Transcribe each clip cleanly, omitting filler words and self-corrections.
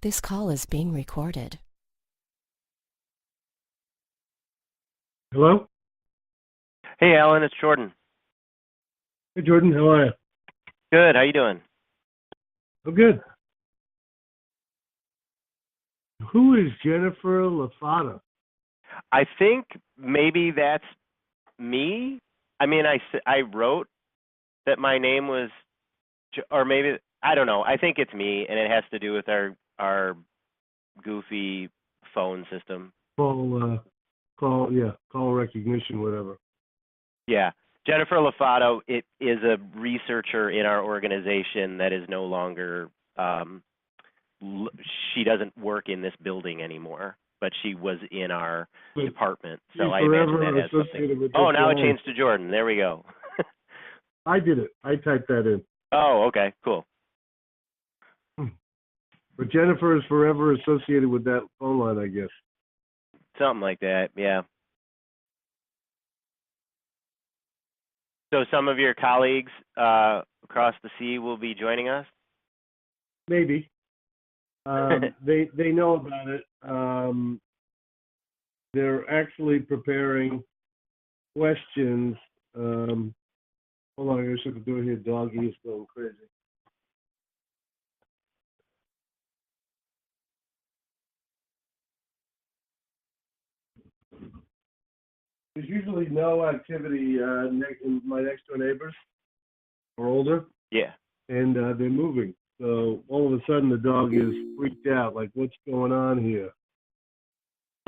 This call is being recorded. Hello? Hey, Alan, it's Jordan. Hey, Jordan, how are you? Good. How you doing? I'm good. Who is Jennifer LaFata? I think maybe that's me. I mean, I wrote that my name was, or maybe I don't know. I think it's me, and it has to do with our goofy phone system. Call recognition, whatever. Yeah, Jennifer LaFata. It is a researcher in our organization that is no longer. She doesn't work in this building anymore, but she was in our department. So I imagine that has something. Oh, now it changed to Jordan. There we go. I did it. I typed that in. Oh, okay, cool. But Jennifer is forever associated with that phone line, I guess. Something like that, yeah. So some of your colleagues across the sea will be joining us? Maybe. They know about it. They're actually preparing questions. Hold on, I should do it here. Doggy is going crazy. There's usually no activity in my next door neighbors are older. Yeah. And they're moving. So all of a sudden the dog is freaked out, like, what's going on here?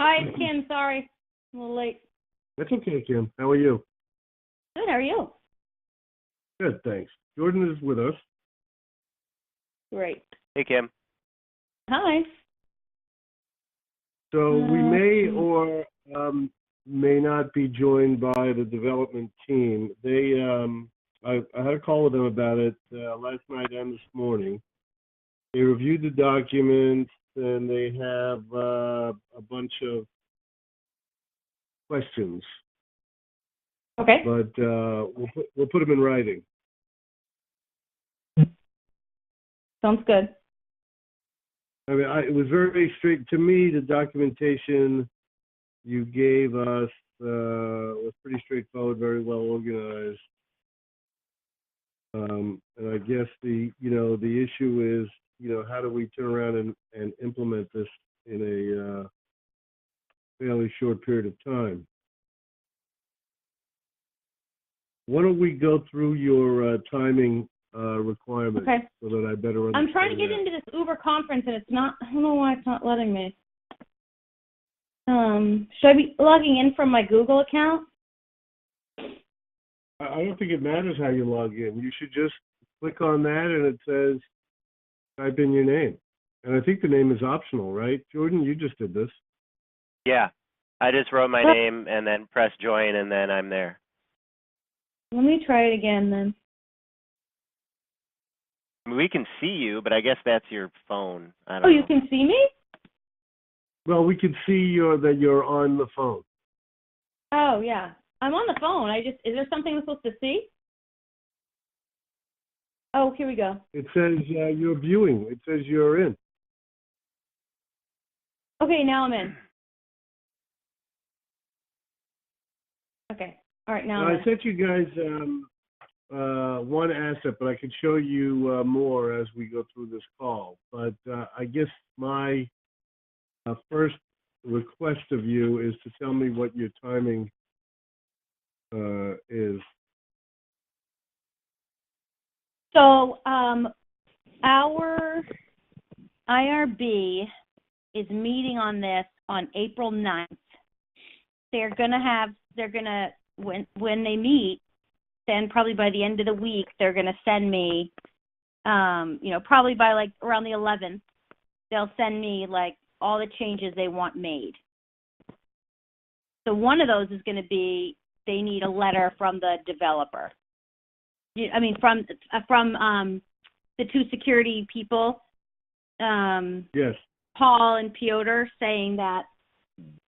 Hi, it's Kim. Sorry. I'm a little late. That's okay, Kim. How are you? Good. How are you? Good, thanks. Jordan is with us. Great. Hey, Kim. Hi. So we may or may not be joined by the development team. I had a call with them about it last night and this morning. They reviewed the documents and they have a bunch of questions. Okay. But we'll put them in writing. Sounds good. I mean, it was very straight to me. The documentation you gave us was pretty straightforward, very well organized. And I guess the issue is, how do we turn around and implement this in a fairly short period of time? Why don't we go through your timing requirements so that I better understand? I'm trying to get into this Uber conference and it's not, I don't know why it's not letting me. Should I be logging in from my Google account? I don't think it matters how you log in. You should just click on that and it says type in your name. And I think the name is optional, right? Jordan, you just did this. Yeah. I just wrote my name and then press join and then I'm there. Let me try it again then. We can see you, but I guess that's your phone. I don't know. You can see me? Well, we can see that you're on the phone. Oh, yeah. I'm on the phone. Is there something I'm supposed to see? Oh, here we go. It says you're viewing. It says you're in. Okay, now I'm in. Okay. All right, now I'm in. I sent you guys one asset, but I could show you more as we go through this call. But I guess my first request of you is to tell me what your timing is. So our IRB is meeting on this on April 9th. When they meet, then probably by the end of the week, they're going to send me, probably by like around the 11th, they'll send me like all the changes they want made. So one of those is going to be, they need a letter from the developer. I mean, from the two security people, Yes. Paul and Piotr, saying that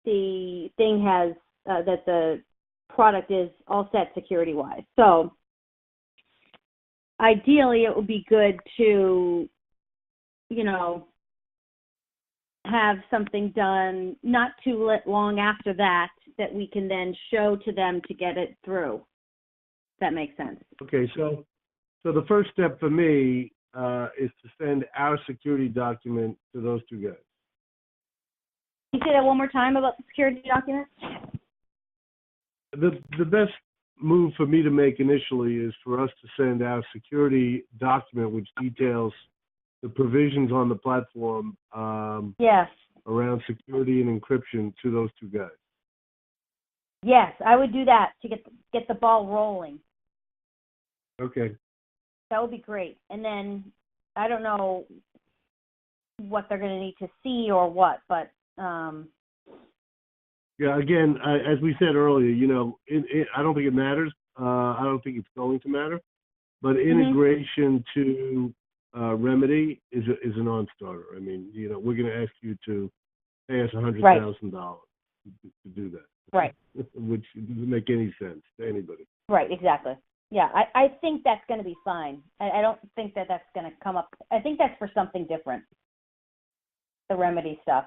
the thing has, that the product is all set security-wise. So ideally, it would be good to, have something done not too long after that we can then show to them to get it through. If that makes sense. Okay, so the first step for me is to send our security document to those two guys. Can you say that one more time about the security document? The best move for me to make initially is for us to send our security document, which details the provisions on the platform Yes. around security and encryption to those two guys. Yes, I would do that to get the ball rolling. Okay. That would be great. And then I don't know what they're going to need to see or what, but Yeah, again, as we said earlier, you know, I don't think it matters. I don't think it's going to matter. But integration to Remedy is a non-starter. I mean, you know, we're going to ask you to pay us $100,000 to do that. Right. Which doesn't make any sense to anybody. Right, exactly. Yeah, I think that's going to be fine. I don't think that's going to come up. I think that's for something different, the Remedy stuff.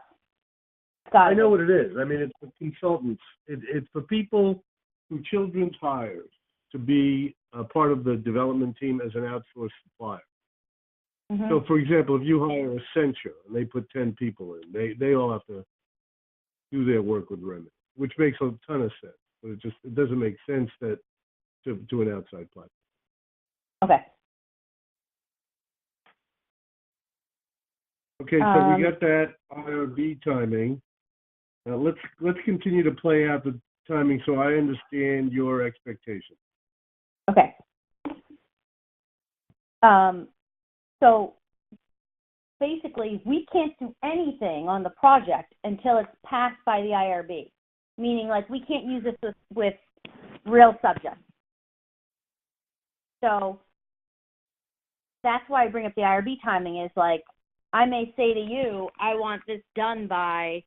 I know what it is. I mean, it's for consultants. It's for people who Children's hires to be a part of the development team as an outsourced supplier. Mm-hmm. So, for example, if you hire Accenture and they put 10 people in, they all have to do their work with Remedy, which makes a ton of sense. But it doesn't make sense that to an outside platform. Okay. Okay, so we got that IRB timing. Let's continue to play out the timing so I understand your expectations. Okay. So basically, we can't do anything on the project until it's passed by the IRB, meaning like we can't use this with real subjects. So that's why I bring up the IRB timing is like, I may say to you, I want this done by,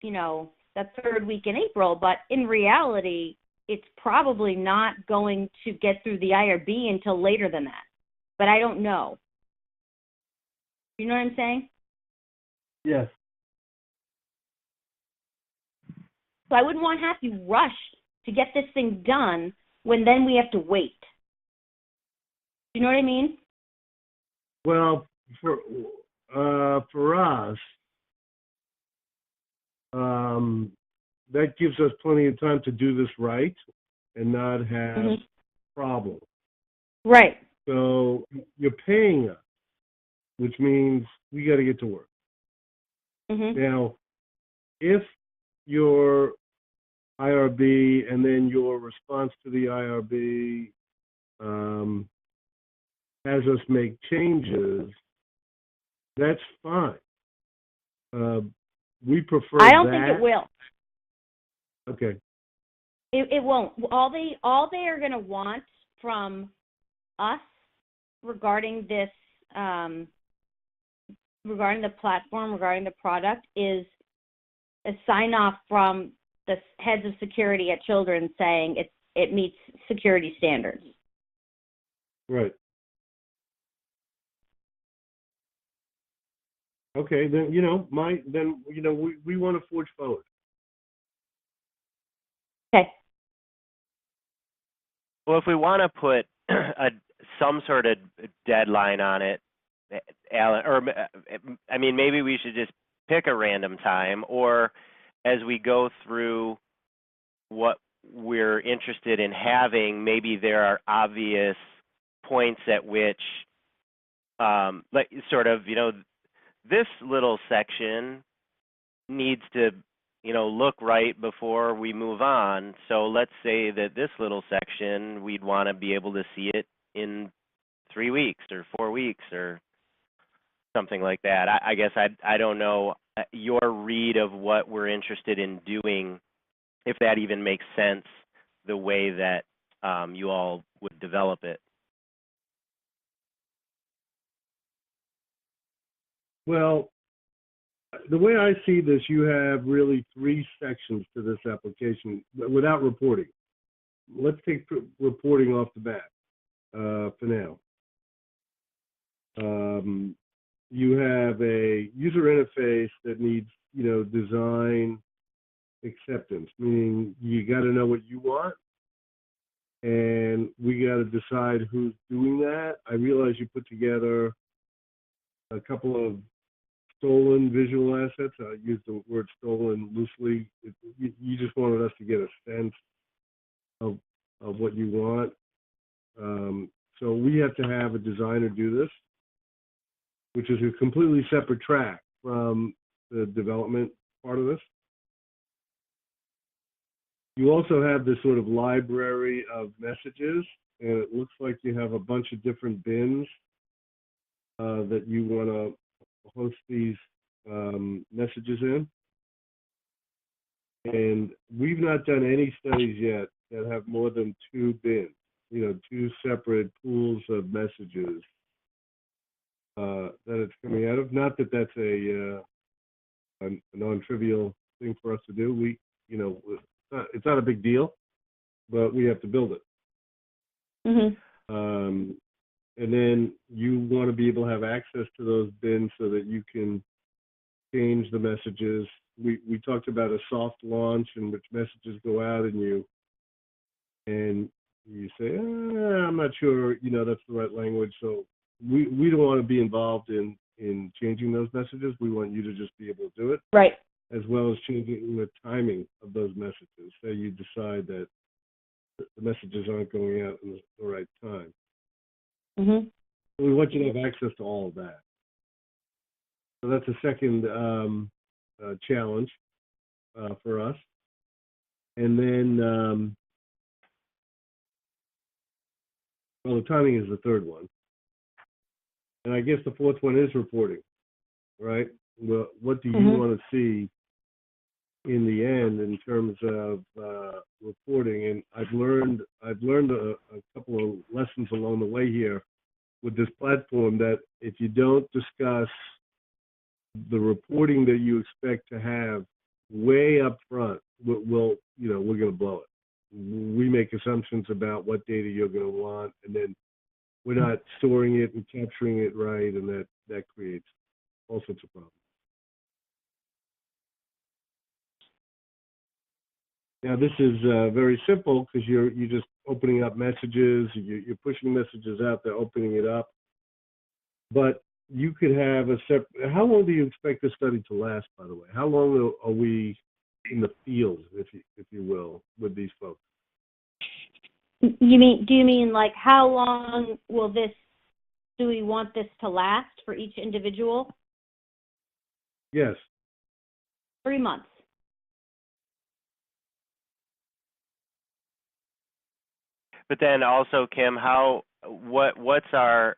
you know, the third week in April, but in reality, it's probably not going to get through the IRB until later than that. But I don't know. You know what I'm saying? Yes. So I wouldn't want to have to rush to get this thing done when then we have to wait. You know what I mean? Well, for us, that gives us plenty of time to do this right and not have problems. Right. So you're paying us, which means we got to get to work. Now, if your IRB and then your response to the IRB has us make changes, that's fine. We prefer that. I don't think it will. Okay. It won't. All they are going to want from us regarding this, regarding the platform, regarding the product, is a sign off from the heads of security at Children saying it meets security standards. Right. Okay, then we want to forge forward. Okay. Well, if we want to put some sort of deadline on it, Alan, or I mean, maybe we should just pick a random time, or as we go through what we're interested in having, maybe there are obvious points at which, like sort of, this little section needs to, look right before we move on. So let's say that this little section, we'd want to be able to see it in 3 weeks or 4 weeks or something like that. I guess I don't know your read of what we're interested in doing, if that even makes sense, the way that you all would develop it. Well, the way I see this, you have really 3 sections to this application without reporting. Let's take reporting off the bat for now. you have a user interface that needs, design acceptance, meaning you got to know what you want, and we got to decide who's doing that. I realize you put together a couple of stolen visual assets. I use the word stolen loosely. You just wanted us to get a sense of what you want. So we have to have a designer do this, which is a completely separate track from the development part of this. You also have this sort of library of messages, and it looks like you have a bunch of different bins that you want to host these messages in. And we've not done any studies yet that have more than 2 bins, 2 separate pools of messages that it's coming out of. Not that that's a non-trivial thing for us to do. It's not a big deal, but we have to build it. Mhm. And then you want to be able to have access to those bins so that you can change the messages. We talked about a soft launch in which messages go out and you say, I'm not sure, that's the right language. So we don't want to be involved in changing those messages. We want you to just be able to do it. Right. As well as changing the timing of those messages. Say you decide that the messages aren't going out in the right time. Mhm. We want you to have access to all of that. So that's a second challenge for us. And then, the timing is the third one. And I guess the fourth one is reporting, right? Well, what do you want to see in the end in terms of reporting? And I've learned a couple of lessons along the way here with this platform, that if you don't discuss the reporting that you expect to have way up front, we're going to blow it. We make assumptions about what data you're going to want, and then we're not storing it and capturing it right, and that creates all sorts of problems. Now, this is very simple because you're just opening up messages, you're pushing messages out, they're opening it up. But you could have a separate. How long do you expect this study to last, by the way? How long are we in the field, if you will, with these folks? Do you mean like how long do we want this to last for each individual? Yes. 3 months. But then also, Kim, what's our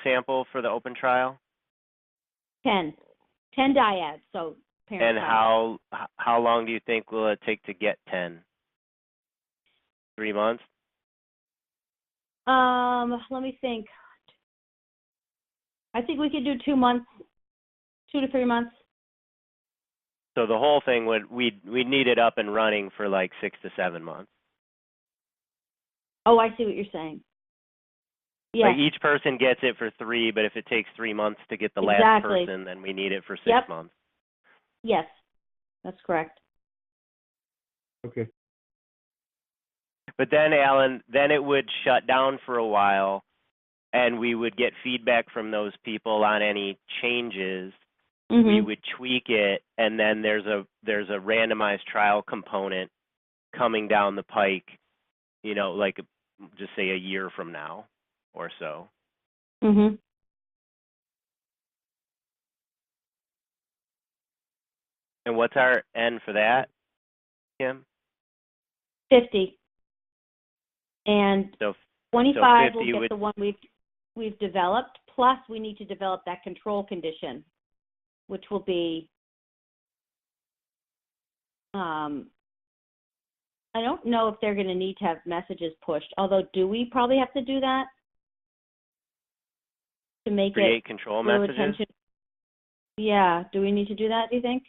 sample for the open trial? 10 dyads. So parent. And how long do you think will it take to get 10? 3 months? Let me think. I think we could do 2 months, 2 to 3 months. So the whole thing we'd need it up and running for like 6 to 7 months. Oh, I see what you're saying. Yeah. Like each person gets it for 3, but if it takes 3 months to get the last person, then we need it for 6 months. Yes, that's correct. Okay. But then, Alan, it would shut down for a while, and we would get feedback from those people on any changes. Mm-hmm. We would tweak it, and then there's a randomized trial component coming down the pike, like just say a year from now or so. Mm-hmm. And what's our N for that, Kim? 50. And So 25 so 50 will get the one we've developed, plus we need to develop that control condition, which will be, I don't know if they're going to need to have messages pushed, although do we probably have to do that to make create control messages? Attention? Yeah, do we need to do that, do you think?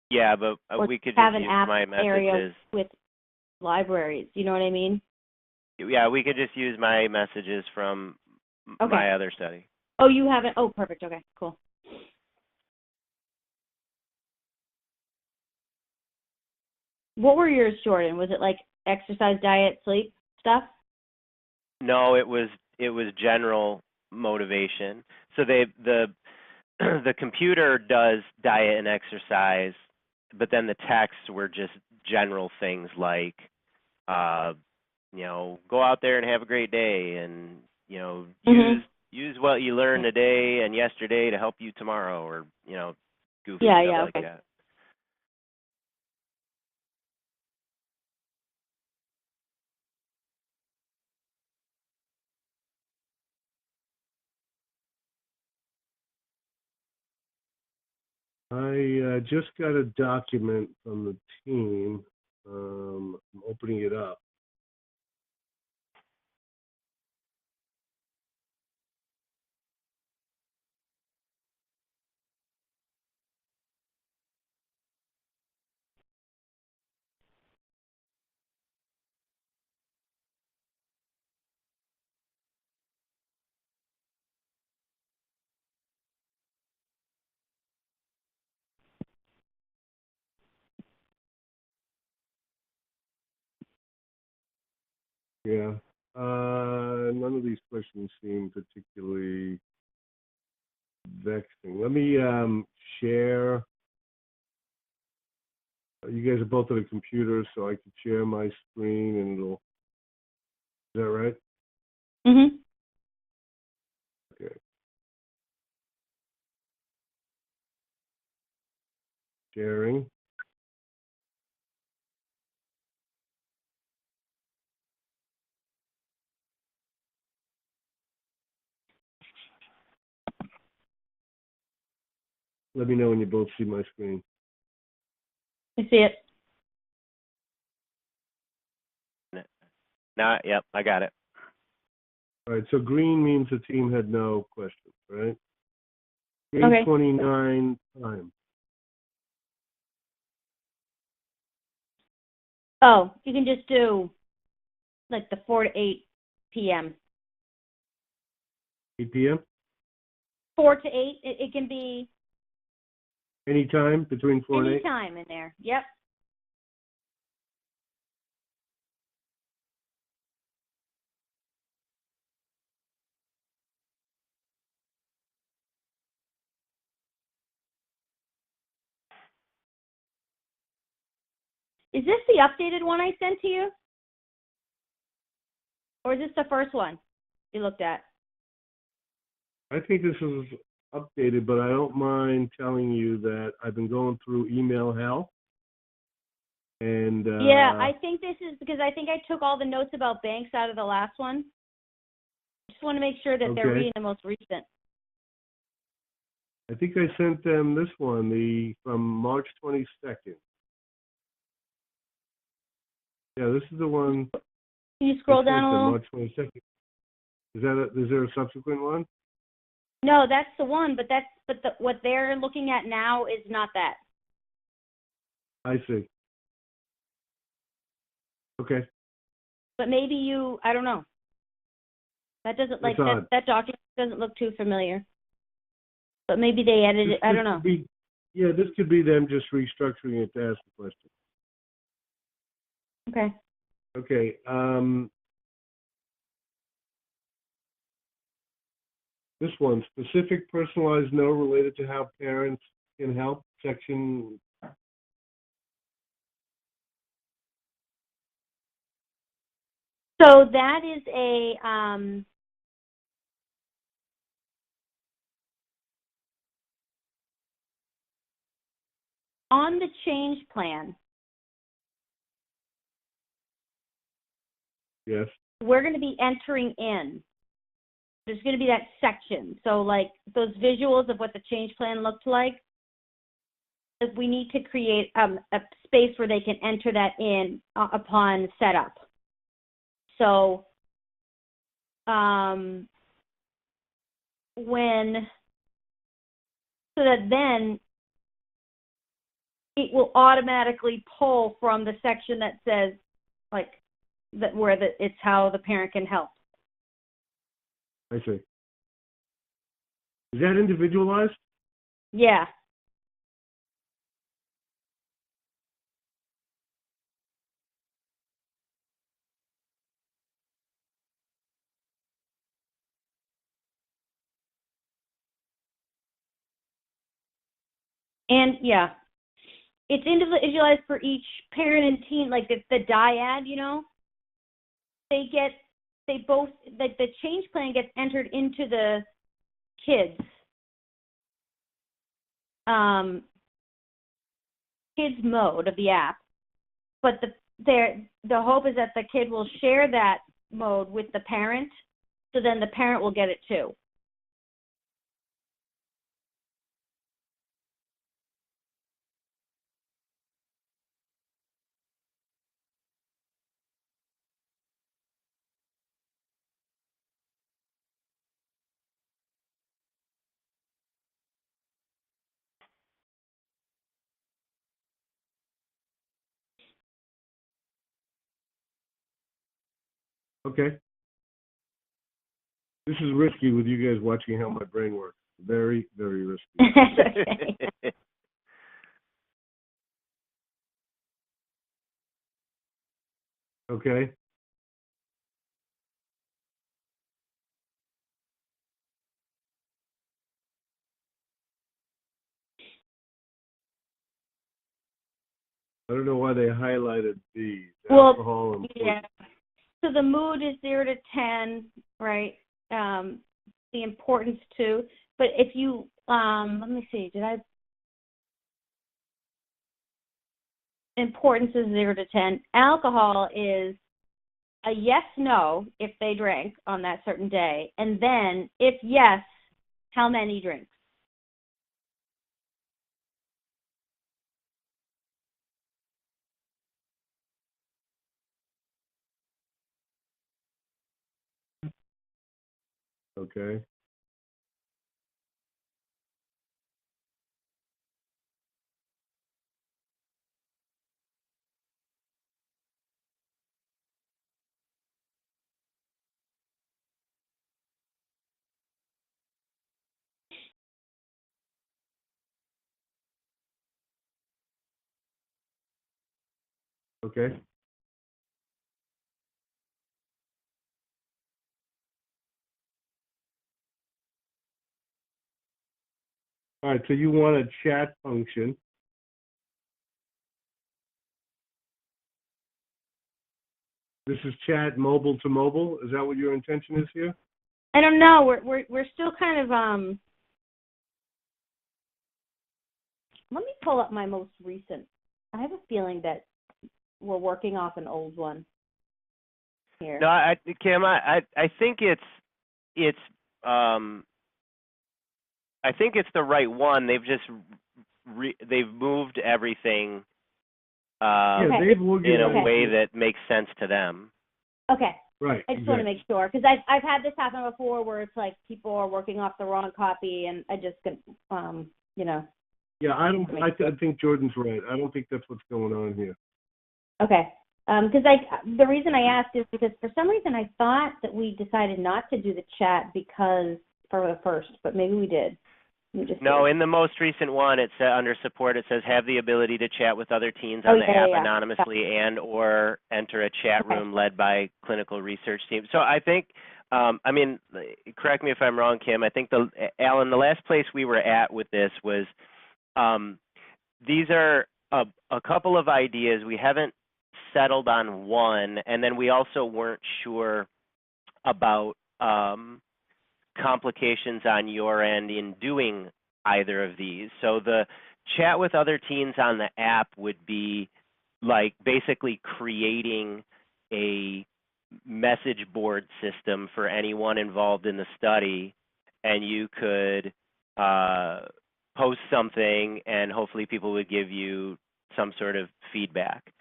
Yeah, but we could have just an use app my area messages. with libraries, you know what I mean? Yeah, we could just use my messages from my other study. Oh, you haven't? Oh, perfect. Okay, cool. What were yours, Jordan? Was it like exercise, diet, sleep stuff? No, it was general motivation. So the the computer does diet and exercise, but then the texts were just general things like, uh, go out there and have a great day, and use what you learned today and yesterday to help you tomorrow, or goofy stuff like Okay. that. I just got a document from the team. I'm opening it up. Yeah. None of these questions seem particularly vexing. Let me share. You guys are both at a computer, so I can share my screen, and it'll. Is that right? Mhm. Okay. Sharing. Let me know when you both see my screen. I see it. Now, yep, I got it. All right. So green means the team had no questions, right? Okay. 8:29 time. Oh, you can just do like the 4 to 8 p.m. 8 p.m. 4 to 8. It can be Anytime between 4 and 8. any time in there. Yep. Is this the updated one I sent to you? Or is this the first one you looked at? I think this is updated, but I don't mind telling you that I've been going through email hell. And Yeah, I think this is because I think I took all the notes about banks out of the last one. Just want to make sure that they're Okay. reading the most recent. I think I sent them this one, from March 22nd. Yeah, this is the one. Can you scroll I down sent a them little? March 22nd. Is there a subsequent one? No, that's the one, but what they're looking at now is not that. I see. Okay. But maybe I don't know. That doesn't That's that odd. that document doesn't look too familiar. But maybe they edited it. I don't know. This could be them just restructuring it to ask the question. Okay. Okay. This one, specific personalized note related to how parents can help, section. So that is on the change plan. Yes. We're going to be entering in. There's going to be that section. So like those visuals of what the change plan looked like, we need to create a space where they can enter that in upon setup. So so that then it will automatically pull from the section that says like that it's how the parent can help. I see. Is that individualized? Yeah. And yeah, it's individualized for each parent and teen. Like the dyad, you know, they both, like the change plan gets entered into the kids mode of the app, but the hope is that the kid will share that mode with the parent, so then the parent will get it too. Okay. This is risky with you guys watching how my brain works. Very, very risky. Okay. Okay. I don't know why they highlighted these. Well, Alcohol and yeah. So the mood is 0 to 10, right? The importance too. But if you, let me see, importance is 0 to 10. Alcohol is a yes, no, if they drank on that certain day. And then if yes, how many drinks? Okay. Okay. All right. So you want a chat function. This is chat mobile to mobile. Is that what your intention is here? I don't know. We're still kind of let me pull up my most recent. I have a feeling that we're working off an old one here. No, Kim, I think it's I think it's the right one. They've just they've moved everything Yeah, Okay. they've in organized a way it. that makes sense to them. Okay. Right. I just want to make sure, because I've had this happen before where it's like people are working off the wrong copy, and I just you know. Yeah, I think Jordan's right. I don't think that's what's going on here. Okay. Because the reason I asked is because for some reason I thought that we decided not to do the chat because for the first, but maybe we did. We just No, did. in the most recent one, it says under support, it says have the ability to chat with other teens on the app anonymously and or enter a chat room led by clinical research team. So I think, I mean, correct me if I'm wrong, Kim. I think Alan, the last place we were at with this was, these are a couple of ideas. We haven't settled on one, and then we also weren't sure about complications on your end in doing either of these. So the chat with other teens on the app would be like basically creating a message board system for anyone involved in the study, and you could post something and hopefully people would give you some sort of feedback.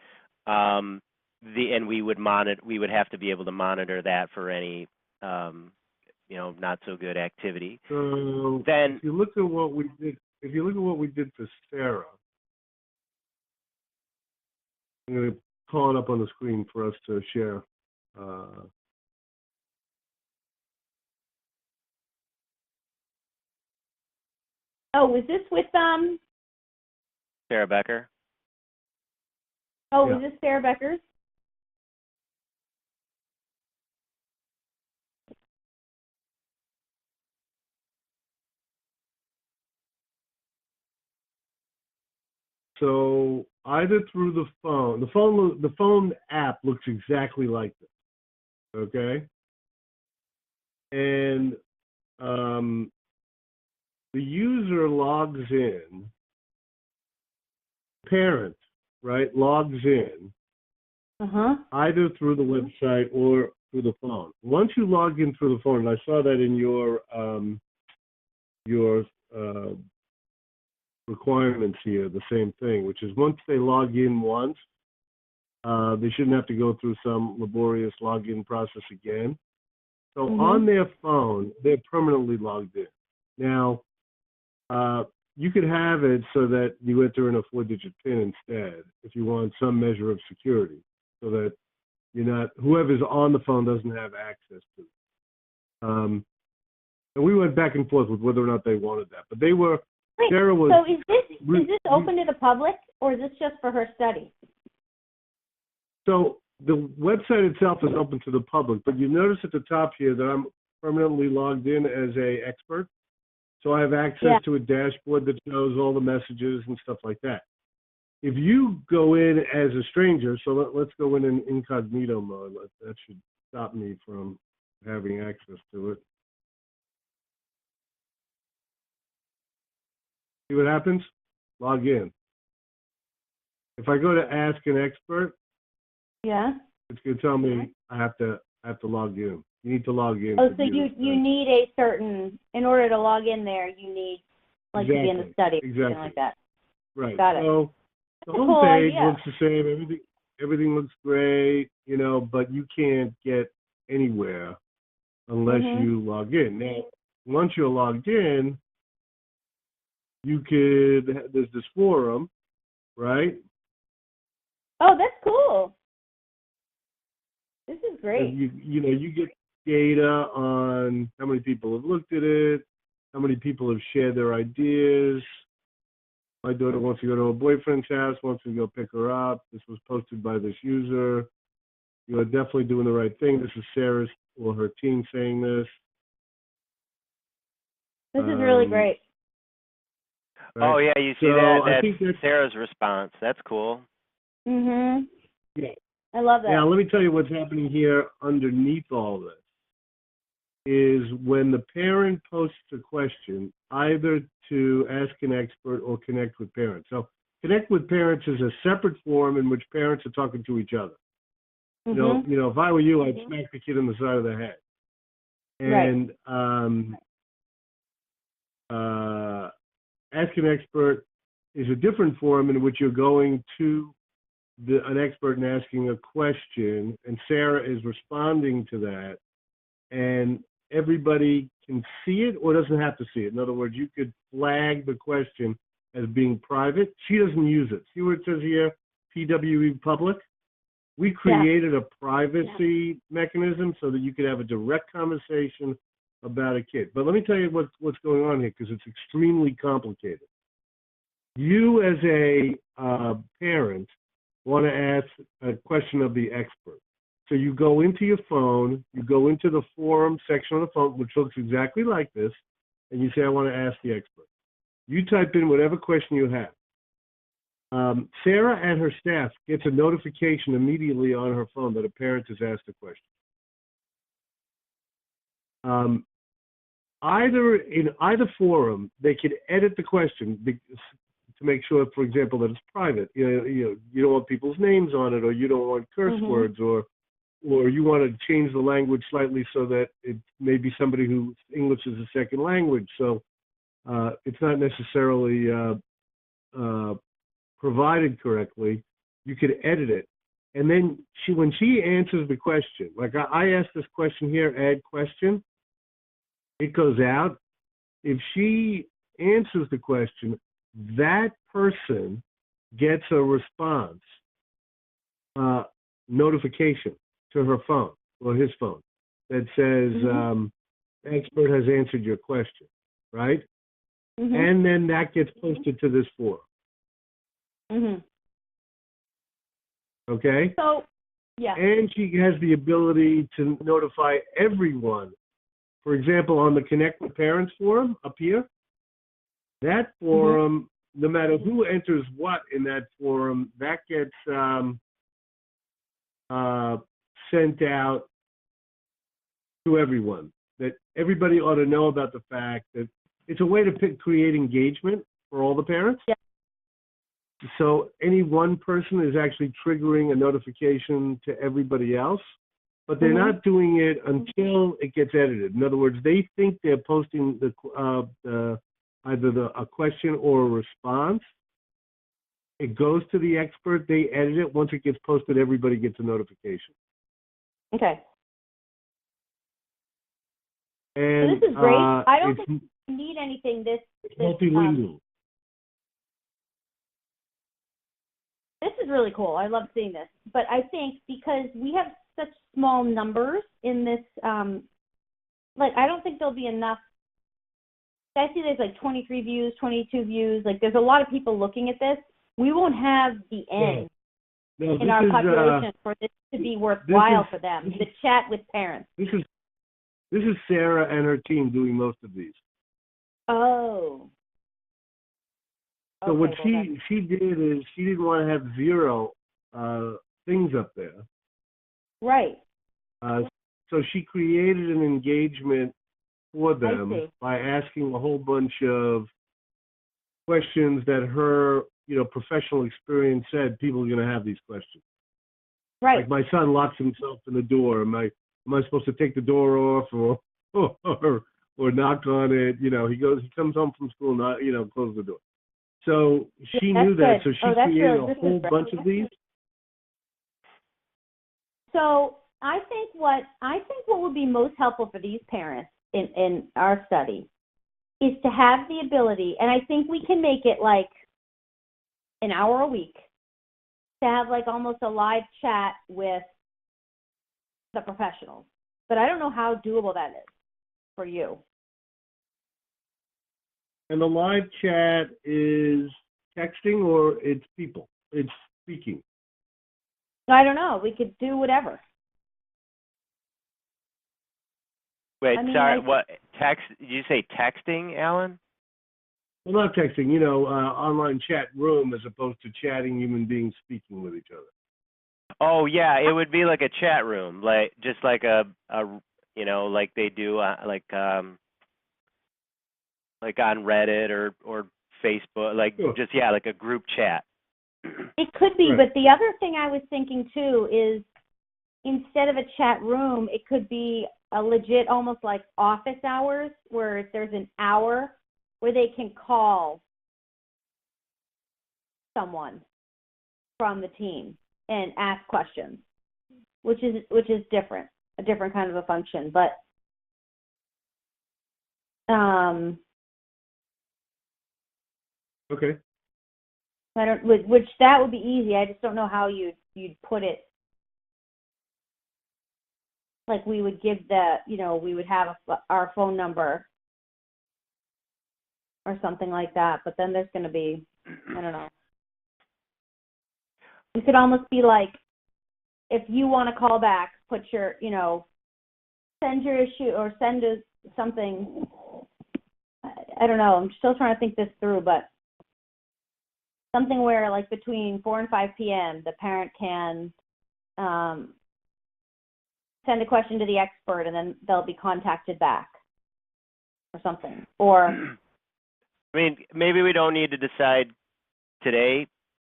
And we would have to be able to monitor that for any not so good activity. So Then if you look at what we did for Sarah, I'm going to call it up on the screen for us to share. Oh, was this with Sarah Becker. Oh, Yeah. was this Sarah Becker's? So either through the phone app looks exactly like this. Okay. And the user logs in, parent, right, logs in either through the website or through the phone. Once you log in through the phone, and I saw that in your requirements here, the same thing, which is once they log in once, they shouldn't have to go through some laborious login process again. So on their phone, they're permanently logged in. Now, you could have it so that you enter in a 4-digit PIN instead if you want some measure of security, so that whoever's on the phone doesn't have access to it. And we went back and forth with whether or not they wanted that, but they were. Wait, Sarah was. so is this open to the public, or is this just for her study? So the website itself is open to the public, but you notice at the top here that I'm permanently logged in as a expert. So I have access to a dashboard that shows all the messages and stuff like that. If you go in as a stranger, so let's go in incognito mode. That should stop me from having access to it. See what happens? Log in. If I go to ask an expert, it's going to tell me I have to log in. You need to log in. Oh, so you need a certain, in order to log in there, you need to be in the study, something like that. Right. Got it. So the That's a home cool page idea. looks the same. Everything looks great, but you can't get anywhere unless you log in. Now, once you're logged in, there's this forum, right? Oh, that's cool. This is great. And you get data on how many people have looked at it, how many people have shared their ideas. My daughter wants to go to her boyfriend's house, wants to go pick her up. This was posted by this user. You are definitely doing the right thing. This is Sarah's or her team saying this. This is really great. Right? Oh yeah, you see So that? I think That's Sarah's response. That's cool. Mhm. Yeah. I love that. Now, let me tell you what's happening here underneath all this is when the parent posts a question, either to ask an expert or connect with parents. So connect with parents is a separate forum in which parents are talking to each other. You know, if I were you, I'd smack the kid in the side of the head. And ask an expert is a different forum in which you're going to an expert and asking a question, and Sarah is responding to that, and everybody can see it or doesn't have to see it. In other words, you could flag the question as being private. She doesn't use it. See where it says here, PWE public? We created a privacy mechanism so that you could have a direct conversation about a kid. But let me tell you what's going on here, because it's extremely complicated. You as a parent want to ask a question of the expert. So you go into your phone, you go into the forum section of the phone, which looks exactly like this, and you say, I want to ask the expert. You type in whatever question you have. Sarah and her staff gets a notification immediately on her phone that a parent has asked a question. In either forum, they could edit the question to make sure, for example, that it's private. You don't want people's names on it, or you don't want curse words, or you want to change the language slightly so that it may be somebody who English is a second language. So it's not necessarily provided correctly. You could edit it. And then when she answers the question, like I asked this question here, add question, it goes out. If she answers the question, that person gets a response notification to her phone or his phone that says, expert has answered your question, right? and then that gets posted to this forum. Mhm. Okay? So, yeah. And she has the ability to notify everyone. For example, on the Connect with Parents forum up here, that forum, no matter who enters what in that forum, that gets sent out to everyone. That everybody ought to know about the fact that it's a way to create engagement for all the parents. Yeah. So any one person is actually triggering a notification to everybody else, but they're not doing it until it gets edited. In other words, they think they're posting either a question or a response. It goes to the expert, they edit it. Once it gets posted, everybody gets a notification. Okay. And So this is great. I don't it's, think we need anything it's multilingual. This is really cool. I love seeing this. But I think because we have such small numbers in this, like, I don't think there'll be enough. I see there's like 23 views, 22 views. Like, there's a lot of people looking at this. We won't have the end No, in our population for this to be worthwhile for them, the chat with parents. This is Sarah and her team doing most of these. Oh. So what well she did is she didn't want to have zero things up there. Right. So she created an engagement for them by asking a whole bunch of questions that her, professional experience said people are going to have these questions. Right. Like, my son locks himself in the door. Am I supposed to take the door off or knock on it? He comes home from school, close the door. So she knew that, good. so she created a whole bunch of these. So I think what would be most helpful for these parents in our study is to have the ability, and I think we can make it like an hour a week, to have like almost a live chat with the professionals. But I don't know how doable that is for you. And the live chat is texting or it's people? It's speaking. I don't know. We could do whatever. Wait, sorry, what, text, did you say texting, Alan? Well, not texting, online chat room as opposed to chatting human beings speaking with each other. Oh, yeah, it would be like a chat room, like, just like a like they do, like on Reddit or Facebook, like, Sure. just, like a group chat. It could be, Right. but the other thing I was thinking too is instead of a chat room, it could be a legit, almost like office hours, where there's an hour where they can call someone from the team and ask questions, which is different, a different kind of a function. But Okay. I don't, which that would be easy. I just don't know how you'd put it. Like, we would give we would have our phone number or something like that. But then there's going to be, I don't know. It could almost be like, if you want to call back, put your, send your issue or send us something. I don't know. I'm still trying to think this through, but something where, like, between 4 and 5 p.m., the parent can send a question to the expert, and then they'll be contacted back or something. Or, I mean, maybe we don't need to decide today,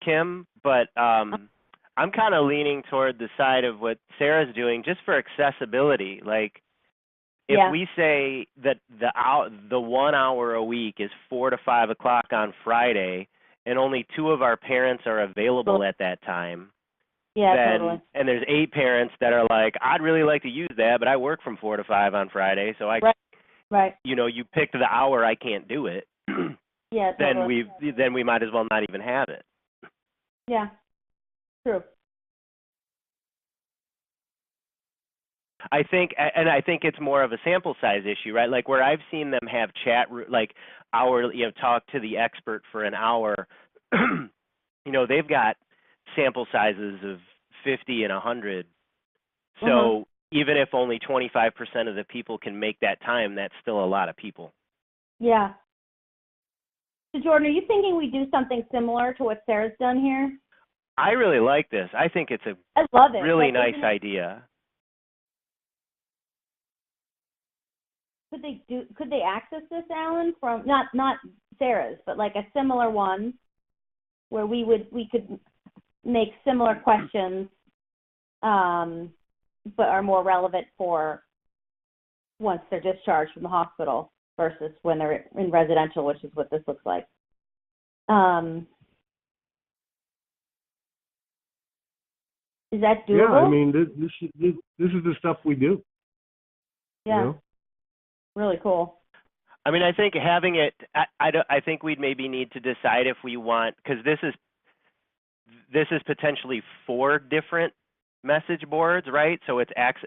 Kim, but I'm kind of leaning toward the side of what Sarah's doing, just for accessibility. Like, if we say that the 1 hour a week is 4 to 5 o'clock on Friday, and only 2 of our parents are available at that time, totally. And there's 8 parents that are like, I'd really like to use that, but I work from 4 to 5 on Friday, so Right. You picked the hour, I can't do it. Yeah, totally. Then we might as well not even have it. Yeah, true. I think, and I think it's more of a sample size issue, right? Like where I've seen them have like hour, talk to the expert for an hour, they've got sample sizes of 50 and 100. So even if only 25% of the people can make that time, that's still a lot of people. Yeah. So Jordan, are you thinking we do something similar to what Sarah's done here? I really like this. I think it's a I love it. really Like, nice idea. Could they access this, Alan, from not Sarah's, but like a similar one where we could make similar questions, but are more relevant for once they're discharged from the hospital versus when they're in residential, which is what this looks like. Is that doable? Yeah, I mean, this is the stuff we do. Yeah. You know? Really cool. I mean, I think having it, I think we'd maybe need to decide if we want, because this is potentially 4 different message boards, right? So it's ask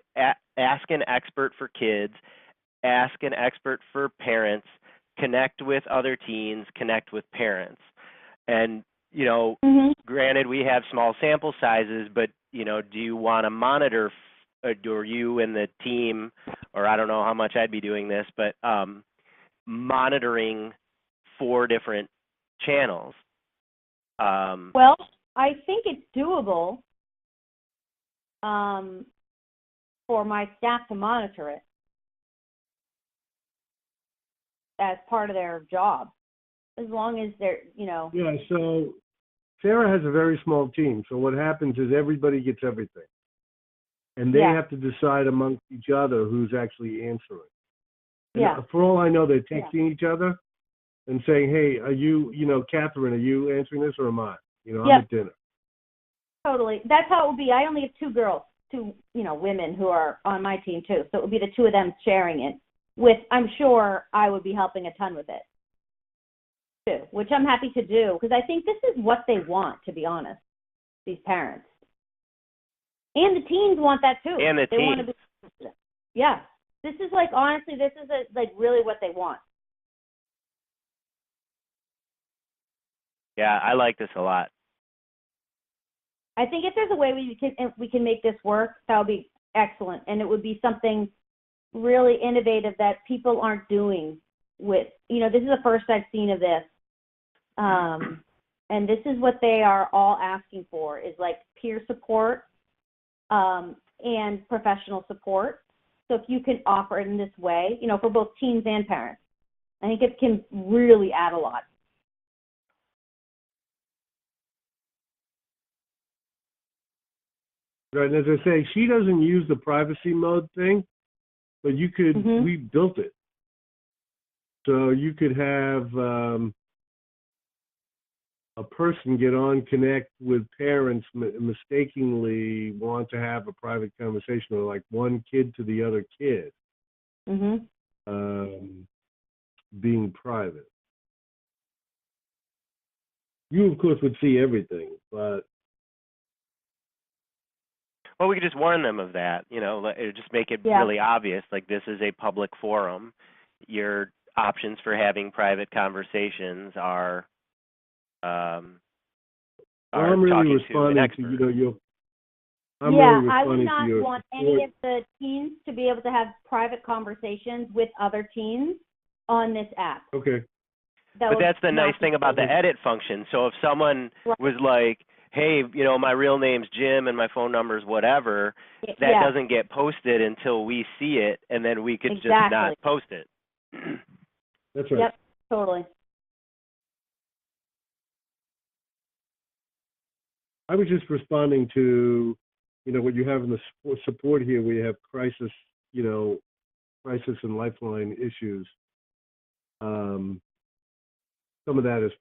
an expert for kids, ask an expert for parents, connect with other teens, connect with parents. And, granted, we have small sample sizes, but, do you want to monitor, or you and the team, or I don't know how much I'd be doing this, but monitoring 4 different channels? Well, I think it's doable for my staff to monitor it as part of their job, as long as they're, Yeah, so Sarah has a very small team, so what happens is everybody gets everything. And they have to decide amongst each other who's actually answering. And for all I know, they're texting each other and saying, hey, are you, Catherine, are you answering this or am I? I'm at dinner. Totally. That's how it would be. I only have 2 girls, 2, women who are on my team too. So it would be the 2 of them sharing it with, I'm sure I would be helping a ton with it too, which I'm happy to do because I think this is what they want, to be honest, these parents. And the teens want that too. And the they teens. Want to be, yeah. This is like, honestly, this is really what they want. Yeah, I like this a lot. I think if there's a way we can make this work, that would be excellent. And it would be something really innovative that people aren't doing with, this is the first I've seen of this. And this is what they are all asking for is like peer support and professional support. So if you can offer it in this way, for both teens and parents, I think it can really add a lot. Right, and as I say, she doesn't use the privacy mode thing, but you could, we built it. So you could have a person get on, connect with parents, mistakenly want to have a private conversation, or like one kid to the other kid, being private. You, of course, would see everything, but... Well, we could just warn them of that, just make it really obvious, like this is a public forum. Your options for having private conversations are I'm really responding to, your... I'm yeah, really I would responding not to your want support. any of the teens to be able to have private conversations with other teens on this app. Okay. But that's the nice thing about the edit function. So if someone was like, hey, my real name's Jim and my phone number's whatever, that doesn't get posted until we see it, and then we could just not post it. That's right. Yep, totally. I was just responding to, what you have in the support here, where you have crisis, crisis and lifeline issues. Some of that is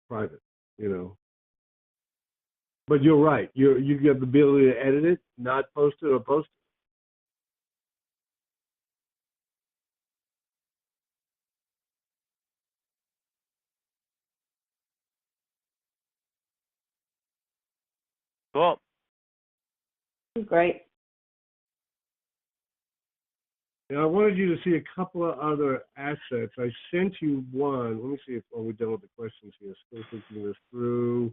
private, But you're right. You have the ability to edit it, not post it, or post it. Cool. Great. Now, I wanted you to see a couple of other assets. I sent you one. Let me see if we're done with the questions here. Still thinking this through.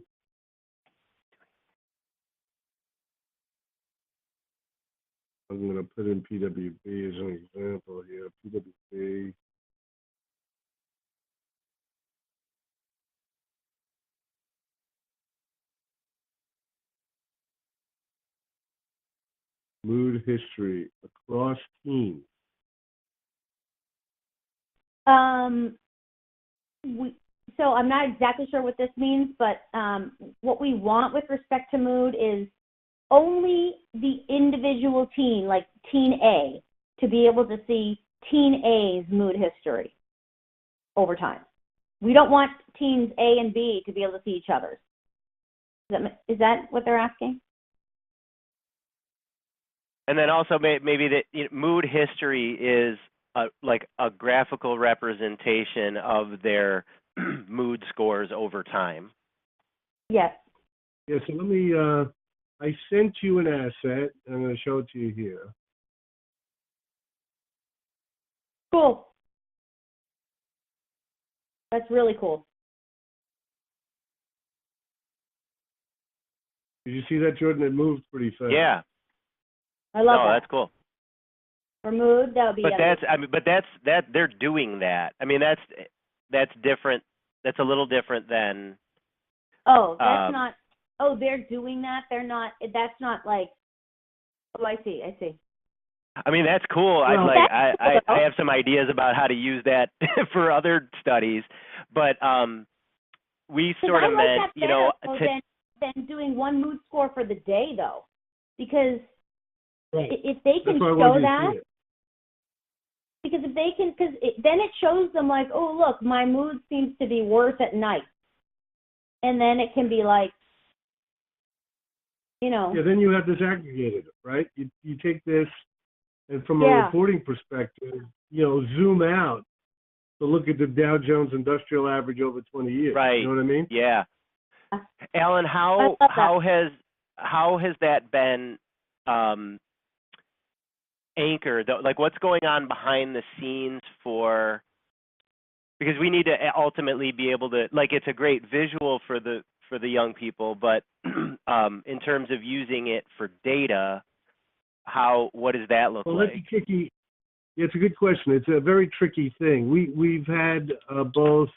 I'm going to put in PWB as an example here. PWB. Mood history across teams. So I'm not exactly sure what this means, but what we want with respect to mood is only the individual teen, like teen A, to be able to see teen A's mood history over time. We don't want teens A and B to be able to see each other's. Is that what they're asking? And then also maybe that mood history is like a graphical representation of their mood scores over time. Yes. Yeah, so let me, I sent you an asset. I'm going to show it to you here. Cool. That's really cool. Did you see that, Jordan? It moved pretty fast. Yeah. I love that. That's cool. For mood, that would be. But that's they're doing that. I mean, that's different. That's a little different than. Oh, that's not. Oh, they're doing that. They're not. That's not like. Oh, I see. I mean, that's cool. Well, I have some ideas about how to use that for other studies, but we sort of meant, you know, than doing one mood score for the day though, because right. If they can show that, because if they can, then it shows them like, oh look, my mood seems to be worse at night, and then it can be like, you know. Yeah, then you have this aggregated, right? You take this, and from a reporting perspective, you know, zoom out to look at the Dow Jones Industrial Average over 20 years. Right. You know what I mean? Yeah. Alan, how has that been anchored? Like, what's going on behind the scenes for? Because we need to ultimately be able to, like, it's a great visual for the young people, but in terms of using it for data, what does that look like? Well, that's tricky. Yeah, it's a good question. It's a very tricky thing. We've had both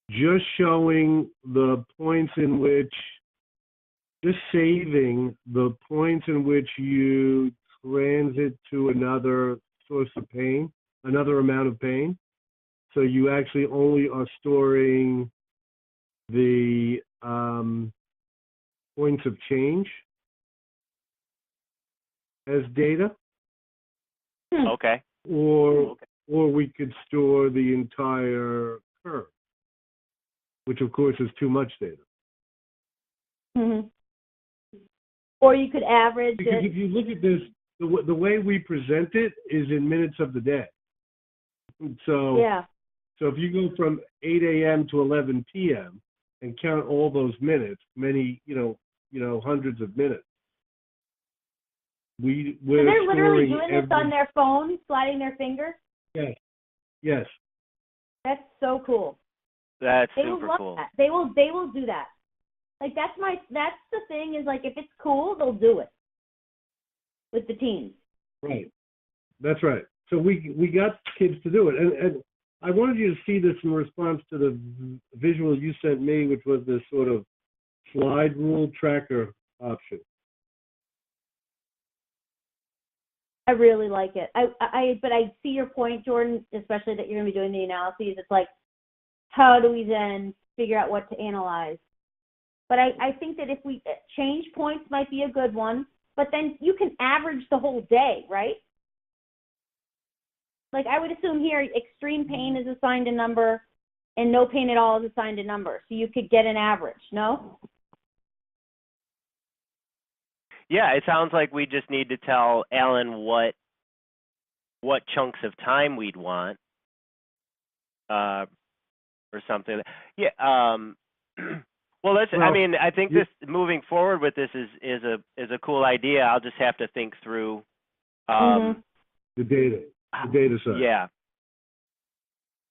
just showing the points in which, just saving the points in which you transit to another source of pain, another amount of pain. So you actually only are storing the points of change as data. Okay. Or we could store the entire curve, which of course is too much data. Mm-hmm. Or you could average because it. If you look at this, the way we present it is in minutes of the day. So So if you go from 8 a.m. to 11 p.m. and count all those minutes, many, hundreds of minutes. We're So they're literally storing doing this on their phone, sliding their finger? Yes. That's so cool. That's they super will love cool. That. They will do that. Like that's the thing is like if it's cool, they'll do it with the teens. Right. That's right. So we got kids to do it. And I wanted you to see this in response to the visual you sent me, which was this sort of slide rule tracker option. I really like it. But I see your point, Jordan, especially that you're going to be doing the analyses. It's like, how do we then figure out what to analyze? But I think that if we change points might be a good one, but then you can average the whole day, right? Like I would assume here, extreme pain is assigned a number and no pain at all is assigned a number. So you could get an average, no? Yeah, it sounds like we just need to tell Alan what chunks of time we'd want, or something. Yeah. Well, listen. I mean, I think this moving forward with this is a cool idea. I'll just have to think through The data side. Yeah.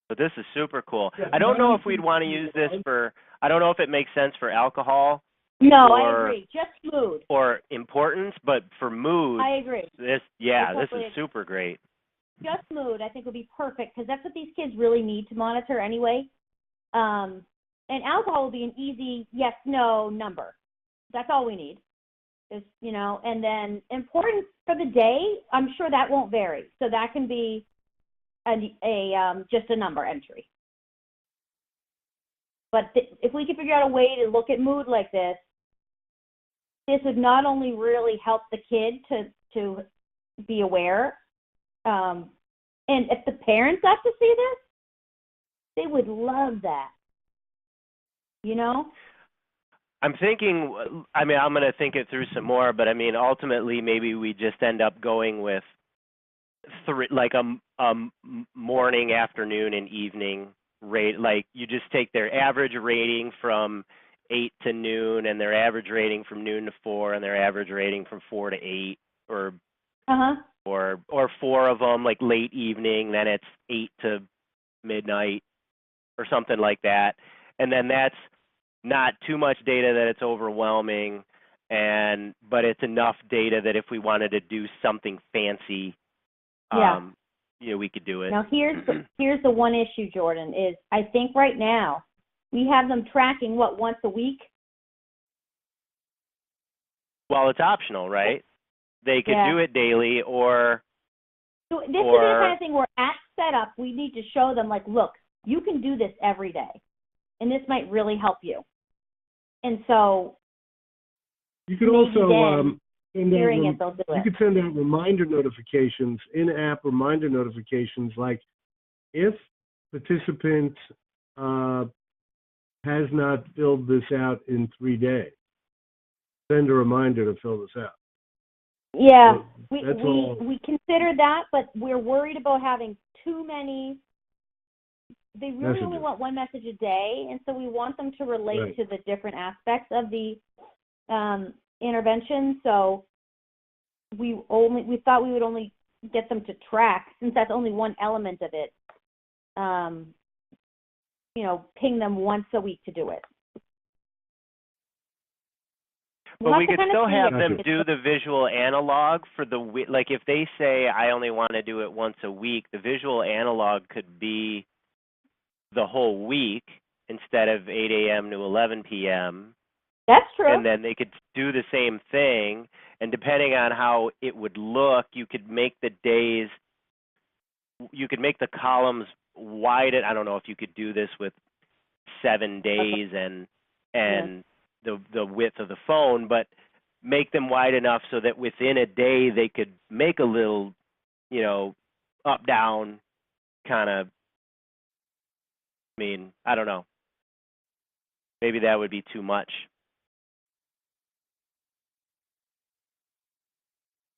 But this is super cool. Yeah, I don't know if honestly, we'd want to use this for, I don't know if it makes sense for alcohol No, I Or- agree. Just mood. or importance, but for mood, I agree. this I this totally is super great. Just mood, I think, would be perfect because that's what these kids really need to monitor anyway. And alcohol will be an easy yes, no number. That's all we need. Is, and then importance for the day, I'm sure that won't vary. So that can be just a number entry. But if we could figure out a way to look at mood like this would not only really help the kid to be aware, and if the parents got to see this, they would love that. I'm thinking, I'm going to think it through some more, but ultimately maybe we just end up going with like a morning, afternoon, and evening rate. Like you just take their average rating from 8 to noon and their average rating from noon to 4 and their average rating from 4 to 8 or 4 of them like late evening, then it's 8 to midnight or something like that. And then that's not too much data that it's overwhelming, but it's enough data that if we wanted to do something fancy, we could do it. Now here's the one issue, Jordan, is I think right now we have them tracking once a week. Well, it's optional, right? They could do it daily or. So this is the kind of thing where at setup we need to show them like, look, you can do this every day, and this might really help you. And so you could also they'll do it. You could send out reminder notifications, in-app reminder notifications, like if participant has not filled this out in 3 days, send a reminder to fill this out. Yeah, So we consider that, but we're worried about having too many. They really only want one message a day, and so we want them to relate to the different aspects of the intervention. So we thought we would only get them to track, since that's only one element of it. Ping them once a week to do it. But we could still have them do the visual analog for like if they say I only want to do it once a week, the visual analog could be the whole week instead of 8 a.m. to 11 p.m. That's true. And then they could do the same thing, and depending on how it would look, you could make the columns widen. I don't know if you could do this with 7 days and the width of the phone, but make them wide enough so that within a day they could make a little, up down kind of. I don't know. Maybe that would be too much.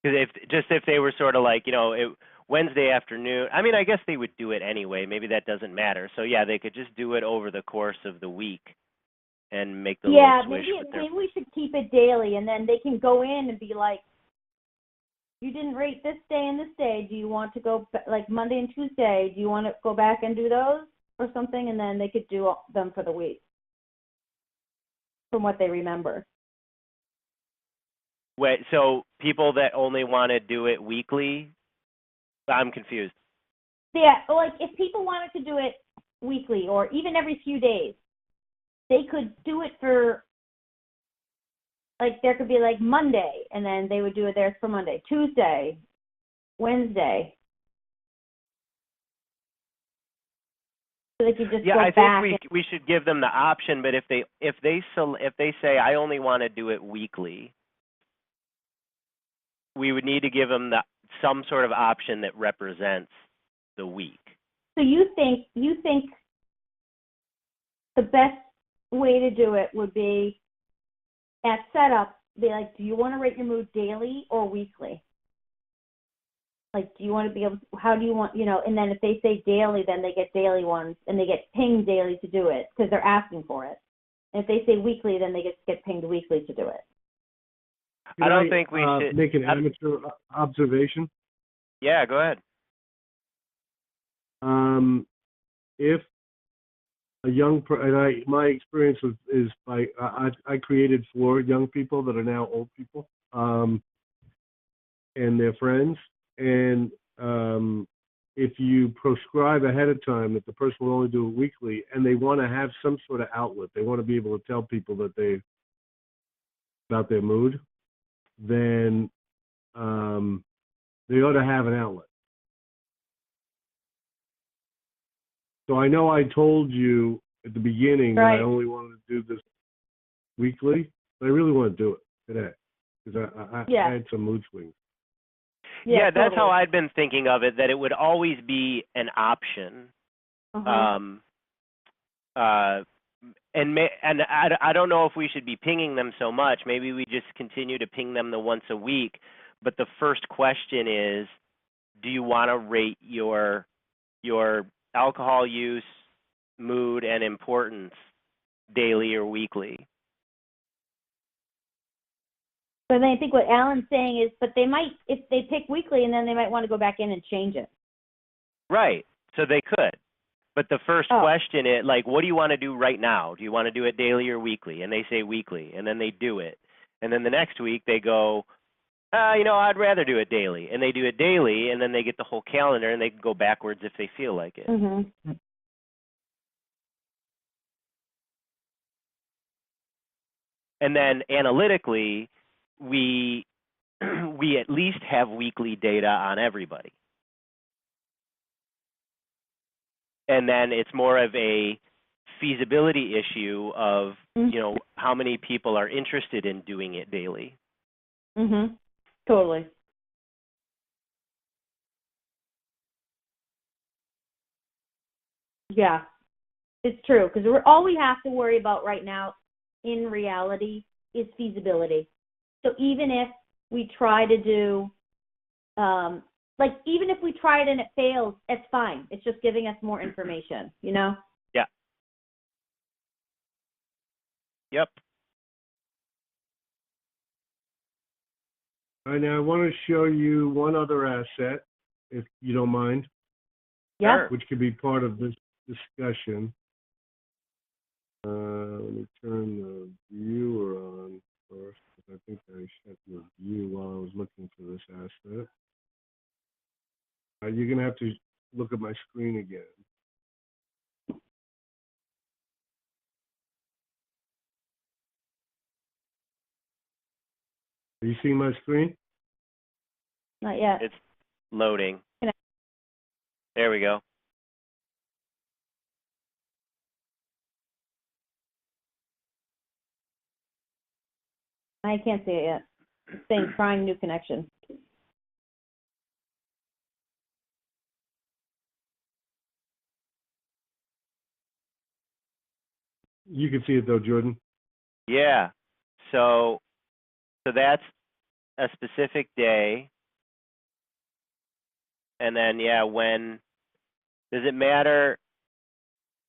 Because if they were sort of like, Wednesday afternoon, I guess they would do it anyway. Maybe that doesn't matter. So yeah, they could just do it over the course of the week and make the little swish. Maybe we should keep it daily, and then they can go in and be like, you didn't rate this day and this day. Do you want to go like Monday and Tuesday? Do you want to go back and do those or something? And then they could do them for the week from what they remember. Wait, so people that only want to do it weekly? I'm confused. Yeah, like if people wanted to do it weekly or even every few days, they could do it for, like there could be like Monday, and then they would do it there for Monday, Tuesday, Wednesday. So they could just go I back. think we should give them the option, but if they say I only want to do it weekly, we would need to give them some sort of option that represents the week. So you think the best way to do it would be at setup, be like, do you want to rate your mood daily or weekly? Like, do you want to be able to, how do you want, and then if they say daily, then they get daily ones, and they get pinged daily to do it because they're asking for it. And if they say weekly, then they get pinged weekly to do it. I don't think we should make an amateur observation. Yeah, go ahead. If a young, my experience is I created 4 young people that are now old people, and their friends. And if you prescribe ahead of time that the person will only do it weekly, and they want to have some sort of outlet, they want to be able to tell people that about their mood, then they ought to have an outlet. So I know I told you at the beginning that Right. I only wanted to do this weekly, but I really want to do it today because Yeah. I had some mood swings. Yeah, that's how totally. I'd been thinking of it, that it would always be an option. Uh-huh. And I don't know if we should be pinging them so much. Maybe we just continue to ping them the once a week. But the first question is, do you want to rate your alcohol use, mood, and importance daily or weekly? But then I think what Alan's saying is, but they might, if they pick weekly, and then they might want to go back in and change it. Right. So they could. But the first Oh. question is, like, what do you want to do right now? Do you want to do it daily or weekly? And they say weekly, and then they do it. And then the next week they go, I'd rather do it daily. And they do it daily, and then they get the whole calendar, and they can go backwards if they feel like it. Mm-hmm. And then analytically, we at least have weekly data on everybody. And then it's more of a feasibility issue of, how many people are interested in doing it daily. Mm-hmm. Totally. Yeah, it's true. Because all we have to worry about right now, in reality, is feasibility. So even if we try to do, even if we try it and it fails, it's fine. It's just giving us more information, Yeah. Yep. All right, now I want to show you one other asset, if you don't mind, Yeah. Sure. which could be part of this discussion. Let me turn the viewer on first, because I think I shut the view while I was looking for this asset. You're going to have to look at my screen again. Are you seeing my screen? Not yet. It's loading. Can I- There we go. I can't see it yet. It's saying trying new connection. You can see it though, Jordan. Yeah. So that's a specific day. And then, when, does it matter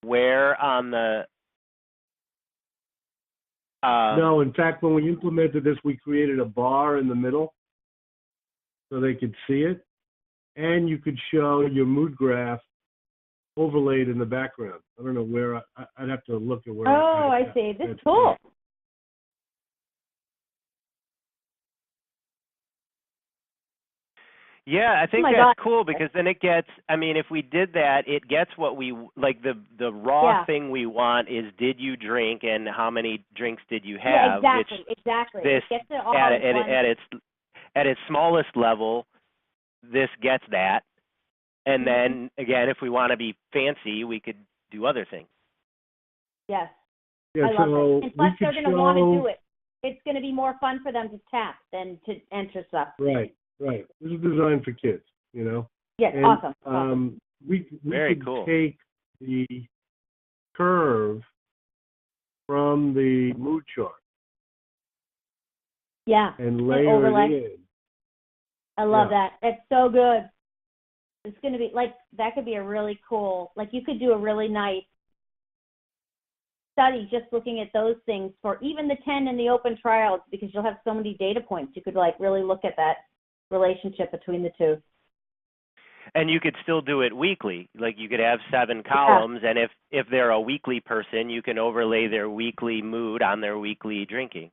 where on the, No, in fact, when we implemented this, we created a bar in the middle so they could see it. And you could show your mood graph overlaid in the background. I don't know where, I'd have to look at where. Oh, I see. This is cool. Yeah, I think my that's God. cool, because then it gets, if we did that, it gets what we, like the raw Yeah. thing we want is, did you drink and how many drinks did you Yeah, have? exactly. This, it gets it all at, in one. at its smallest level, this gets that. And then, again, if we want to be fancy, we could do other things. Yes. Yeah, I love so it. And plus, we could they're going to want to show. do it. It's going to be more fun for them to tap than to enter stuff. Right. This is designed for kids, Yes, And, awesome. We Very could cool. take the curve from the mood chart Yeah. and layer overlay. it in. I love Yeah. that. It's so good. It's going to be that could be a really cool, you could do a really nice study just looking at those things for even the 10 in the open trials, because you'll have so many data points. You could really look at that relationship between the two. And you could still do it weekly. Like you could have 7 columns, and if they're a weekly person, you can overlay their weekly mood on their weekly drinking.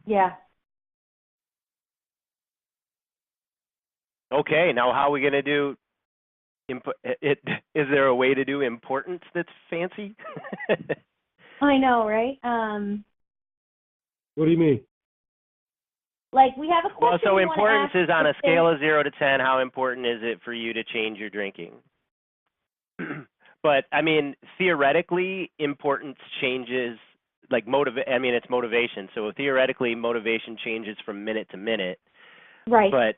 Yeah. Okay, now how are we going to do is there a way to do importance that's fancy? I know, right? What do you mean? Like we have a question. Well, so we wanna importance ask is on a if scale of 0 to 10, how important is it for you to change your drinking? But I mean, theoretically, importance changes, like it's motivation. So theoretically, motivation changes from minute to minute. Right. But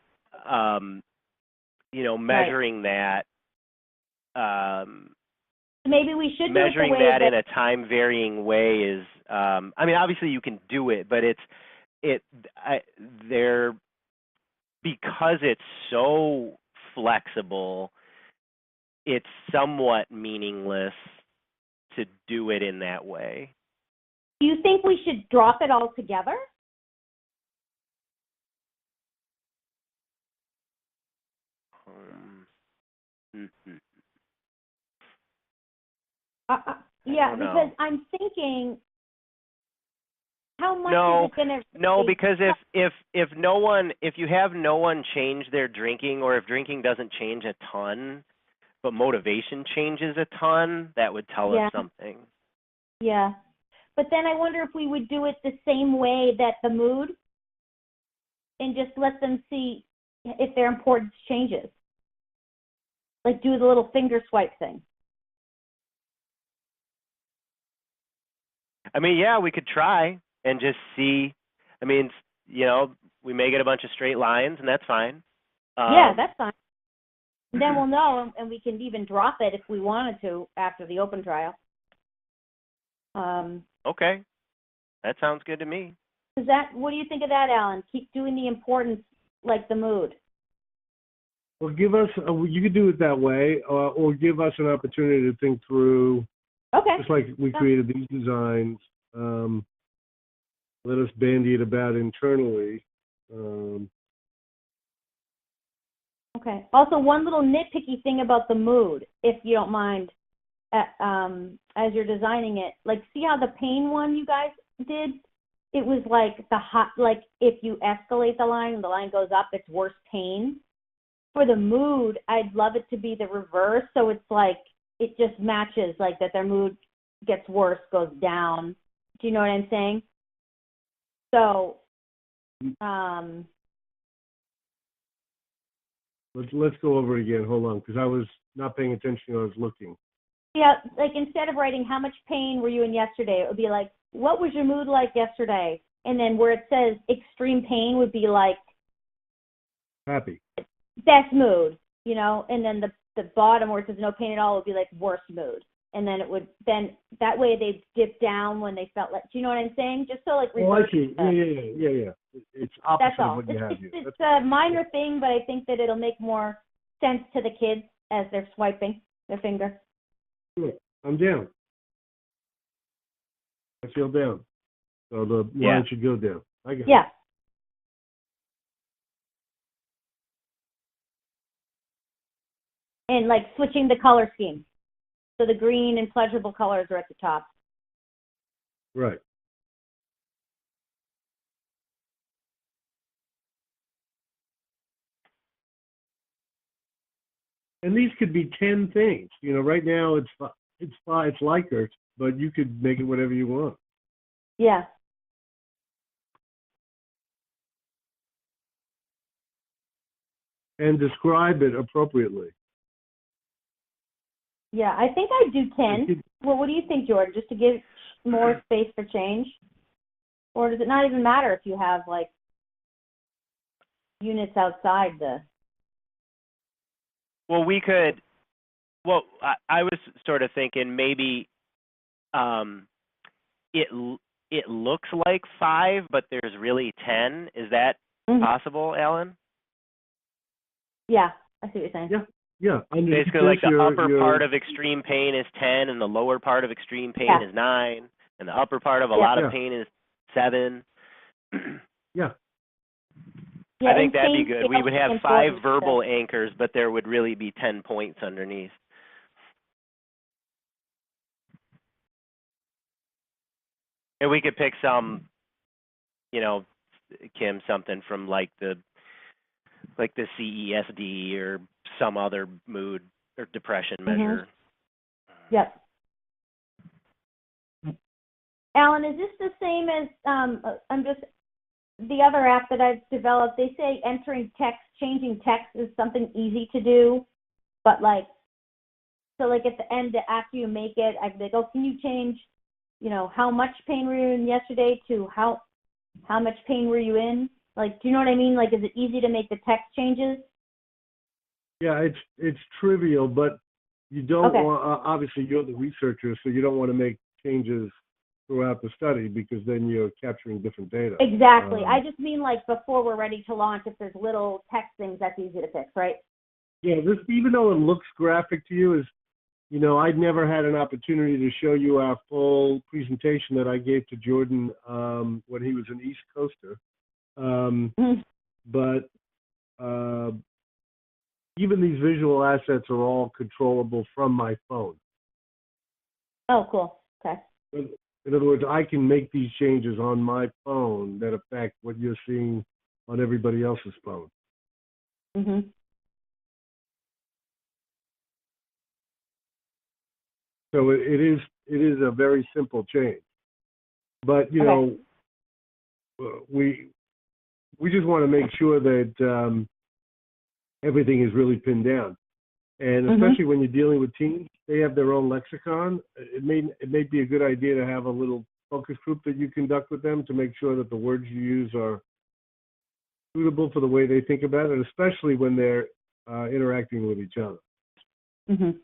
measuring that, maybe we should measuring do it the way that in a time varying way is, obviously you can do it, but because it's so flexible, it's somewhat meaningless to do it in that way. Do you think we should drop it all together? Yeah, because I'm thinking, how much is it going to? No, because if you have no one change their drinking, or if drinking doesn't change a ton, but motivation changes a ton, that would tell us something. Yeah, but then I wonder if we would do it the same way that the mood, and just let them see if their importance changes. Like do the little finger swipe thing. I mean, yeah, we could try and just see. I mean, we may get a bunch of straight lines, and that's fine. Yeah, that's fine. And then we'll know, and we can even drop it if we wanted to after the open trial. Okay, that sounds good to me. What do you think of that, Alan? Keep doing the importance like the mood. Well, you could do it that way, or give us an opportunity to think through. Okay. Just like we created these designs, let us bandy it about internally. Okay. Also, one little nitpicky thing about the mood, if you don't mind, as you're designing it. Like, see how the pain one you guys did? It was like like if you escalate the line goes up, it's worse pain. For the mood, I'd love it to be the reverse, so it's like it just matches, like that their mood gets worse, goes down. Do you know what I'm saying? So, let's go over it again. Hold on, because I was not paying attention. I was looking. Yeah, like instead of writing how much pain were you in yesterday, it would be like, what was your mood like yesterday? And then where it says extreme pain would be like Happy. Best mood, and then the bottom where it says no pain at all would be like worst mood. And then that way they dip down when they felt like, do you know what I'm saying? Just so like reverse. Oh, I see. Yeah. It's opposite That's all. of what you have here. It's a minor thing, but I think that it'll make more sense to the kids as they're swiping their finger. Sure. I'm down. I feel down. So the line should go down. I get it. Yeah. And like switching the color scheme. So the green and pleasurable colors are at the top. Right. And these could be 10 things. Right now it's Likert, but you could make it whatever you want. Yeah. And describe it appropriately. Yeah, I think I'd do 10. Well, what do you think, Jordan? Just to give more space for change? Or does it not even matter if you have, like, units outside the... Well, I was sort of thinking maybe it looks like 5, but there's really 10. Is that possible, Alan? Yeah, I see what you're saying. Yeah. Basically, like the upper part of extreme pain is 10, and the lower part of extreme pain is 9, and the upper part of a lot of pain is 7. Yeah. Yeah, I think and that'd be same good. We would have scale 5 importance, verbal anchors, but there would really be 10 points underneath. And we could pick some, you know, Kim, something from like the CESD or some other mood or depression measure. Yep. Alan, is this the same as I'm just the other app that I've developed? They say entering text, changing text is something easy to do, but like, so like at the end after you make it, I go, oh, can you change, you know, how much pain were you in yesterday to how much pain were you in? Like, do you know what I mean? Like, is it easy to make the text changes? Yeah, it's trivial, but you don't Okay. want, obviously you're the researcher, so you don't want to make changes throughout the study because then you're capturing different data. Exactly. I just mean like before we're ready to launch, if there's little text things that's easy to fix, right? Yeah, this, even though it looks graphic to you, is, you know, I'd never had an opportunity to show you our full presentation that I gave to Jordan when he was an East Coaster. But even these visual assets are all controllable from my phone. Oh, cool. Okay. In other words, I can make these changes on my phone that affect what you're seeing on everybody else's phone. Mhm. So it is a very simple change. But you know, we just want to make sure that everything is really pinned down, and especially when you're dealing with teens, they have their own lexicon. It may be a good idea to have a little focus group that you conduct with them to make sure that the words you use are suitable for the way they think about it, especially when they're interacting with each other. Mhm.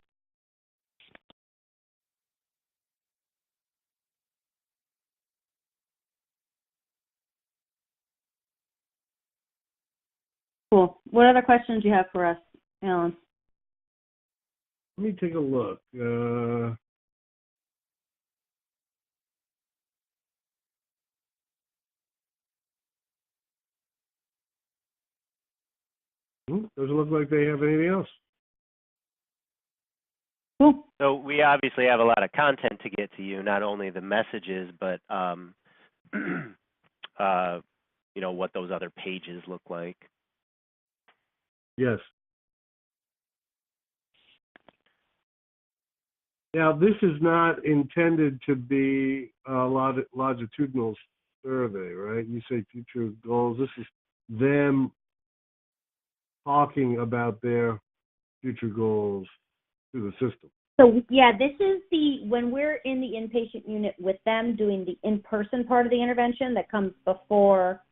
Cool. What other questions do you have for us, Alan? Let me take a look. Doesn't look like they have anything else. Cool. So we obviously have a lot of content to get to you, not only the messages, but you know, what those other pages look like. Yes. Now, this is not intended to be a longitudinal survey, right? You say future goals. This is them talking about their future goals to the system. So yeah, this is when we're in the inpatient unit with them doing the in-person part of the intervention that comes before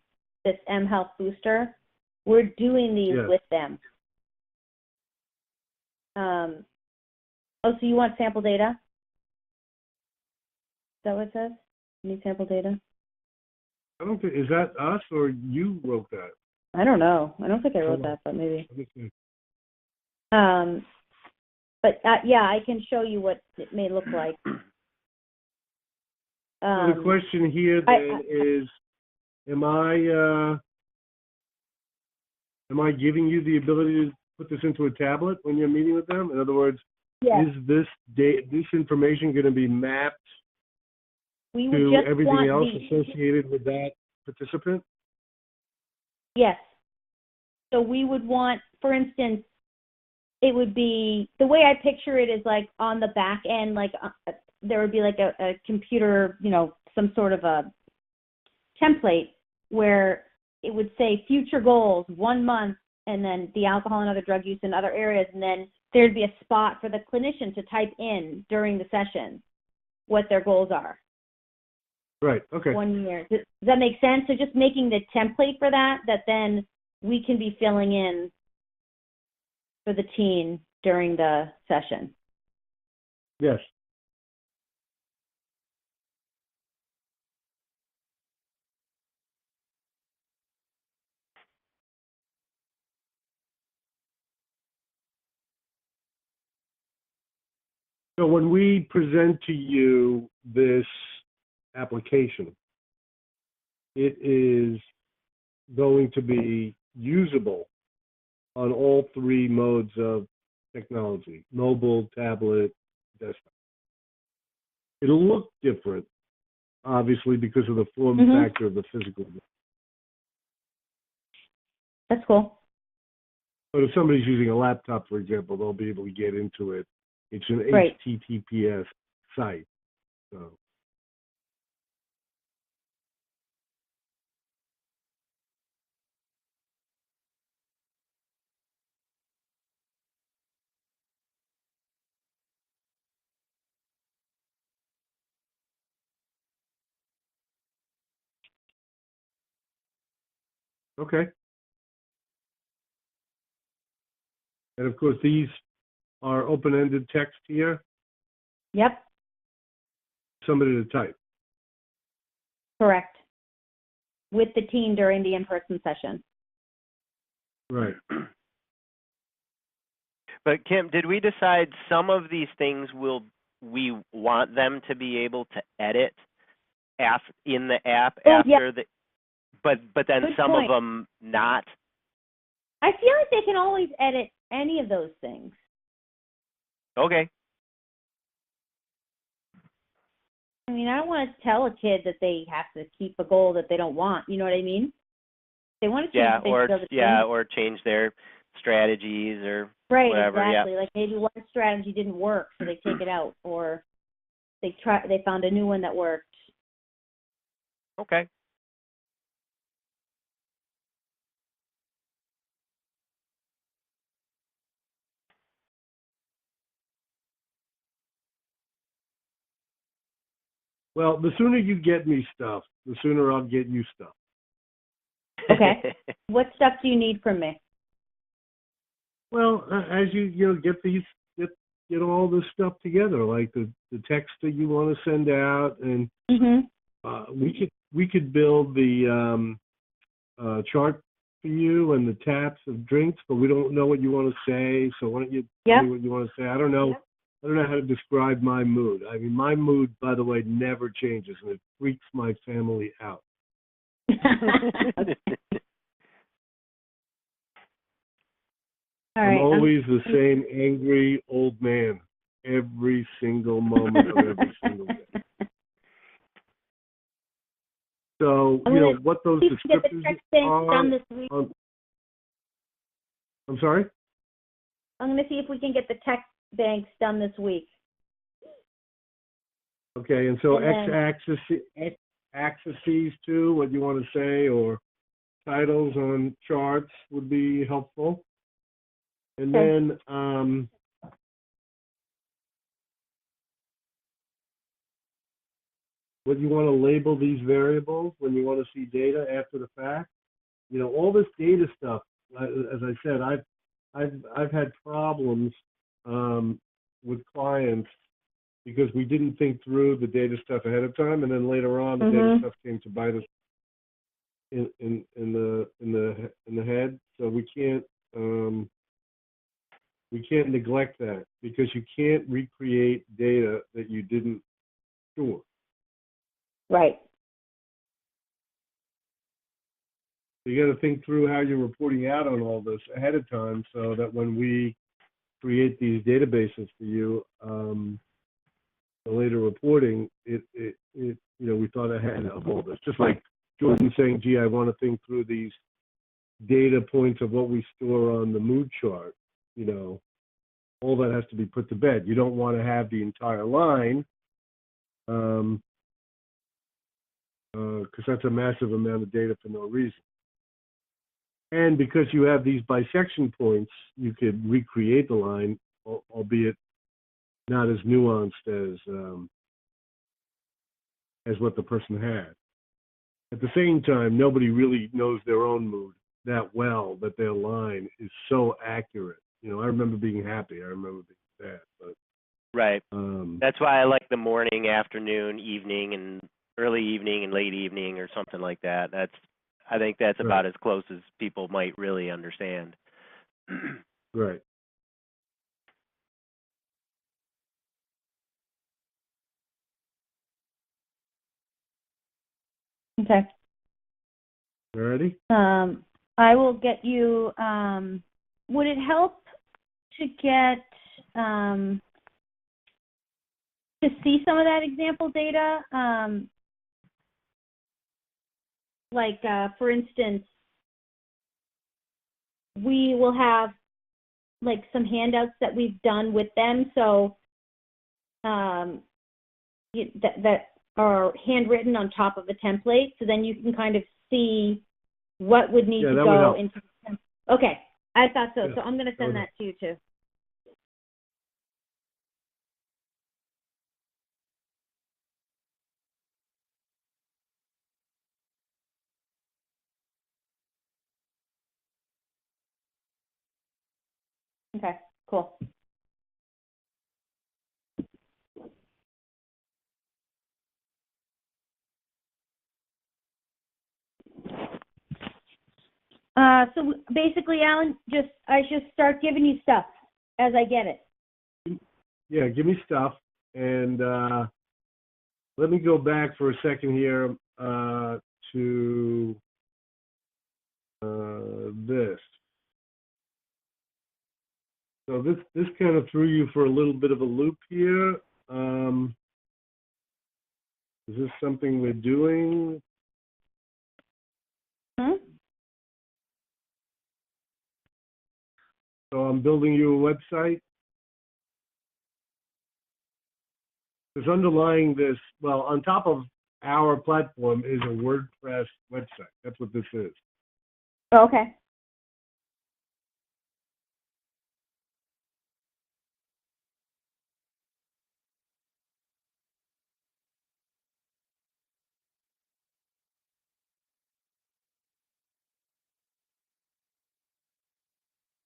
this mHealth booster. We're doing these with them. Oh, so you want sample data? Is that what it says? You need sample data? I don't think, is that us or you wrote that? I don't know. I don't think I wrote that, but maybe. Let me see. But yeah, I can show you what it may look like. So the question here then is, am I giving you the ability to put this into a tablet when you're meeting with them? In other words, yes. is this information going to be mapped We would to just everything want else associated with that participant? Yes. So we would want, for instance, it would be, the way I picture it is like on the back end, like there would be like a computer, you know, some sort of a template where it would say future goals, 1 month, and then the alcohol and other drug use in other areas, and then there'd be a spot for the clinician to type in during the session what their goals are. Right, okay. 1 year. Does that make sense? So just making the template for that then we can be filling in for the teen during the session. Yes. So when we present to you this application, it is going to be usable on all three modes of technology: mobile, tablet, desktop. It'll look different, obviously, because of the form factor of the physical. That's cool. But if somebody's using a laptop, for example, they'll be able to get into it. It's an Right. HTTPS site. So. Okay. And of course, these are open-ended text here. Yep. Somebody to type. Correct. With the team during the in-person session. Right. But Kim, did we decide some of these things we want them to be able to edit in the app after the, but then Good some point. of them not? I feel like they can always edit any of those things. Okay. I mean, I don't want to tell a kid that they have to keep a goal that they don't want. You know what I mean? They want to change Yeah, the things to be able to change. or change their strategies or Right, whatever. exactly. Yeah. Like maybe one strategy didn't work, so they take it out, or they found a new one that worked. Okay. Well, the sooner you get me stuff, the sooner I'll get you stuff. Okay. What stuff do you need from me? Well, as you get all this stuff together, like the text that you want to send out, and we could build the chart for you and the taps of drinks, but we don't know what you want to say. So why don't you tell me what you want to say? I don't know. Yep. I don't know how to describe my mood. I mean, my mood, by the way, never changes, and it freaks my family out. I'm always the same angry old man every single moment of every single day. So, what those descriptors are. Done this week. I'm sorry? I'm going to see if we can get the text banks done this week. Okay, and so x-axes too, what you want to say, or titles on charts would be helpful. And then what you want to label these variables when you want to see data after the fact. All this data stuff, as I said, I've had problems with clients because we didn't think through the data stuff ahead of time, and then later on the data stuff came to bite us in the head. So we can't neglect that, because you can't recreate data that you didn't store. Right. You got to think through how you're reporting out on all this ahead of time, so that when we create these databases for you, the later reporting, we thought ahead of all this. Just like Jordan saying, "Gee, I want to think through these data points of what we store on the mood chart." All that has to be put to bed. You don't want to have the entire line, because that's a massive amount of data for no reason. And because you have these bisection points, you could recreate the line, albeit not as nuanced as what the person had. At the same time, nobody really knows their own mood that well, that their line is so accurate. I remember being happy. I remember being sad. But right. That's why I like the morning, afternoon, evening, and early evening and late evening, or something like that. I think that's about as close as people might really understand. Right. Okay. You ready? I will get you, would it help to get, to see some of that example data? For instance, we will have like some handouts that we've done with them. So, that are handwritten on top of a template. So then you can kind of see what would need to that would go help. into the template. Okay. I thought so. Yeah, So I'm going to send would that to you too. Okay, cool. So basically, Alan, I just start giving you stuff as I get it. Yeah, give me stuff. And let me go back for a second here to this. So this kind of threw you for a little bit of a loop here. Is this something we're doing? Hmm? So I'm building you a website. Because underlying this, well, on top of our platform is a WordPress website. That's what this is. Okay.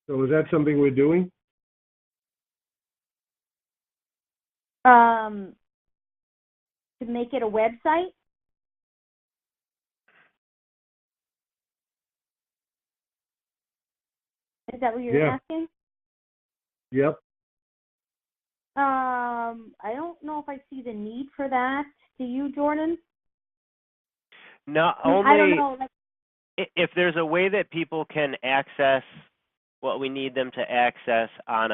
So is that something we're doing? To make it a website? Is that what you're Yeah. asking? Yep. I don't know if I see the need for that. Do you, Jordan? No, I mean, only I don't know. if there's a way that people can access what we need them to access on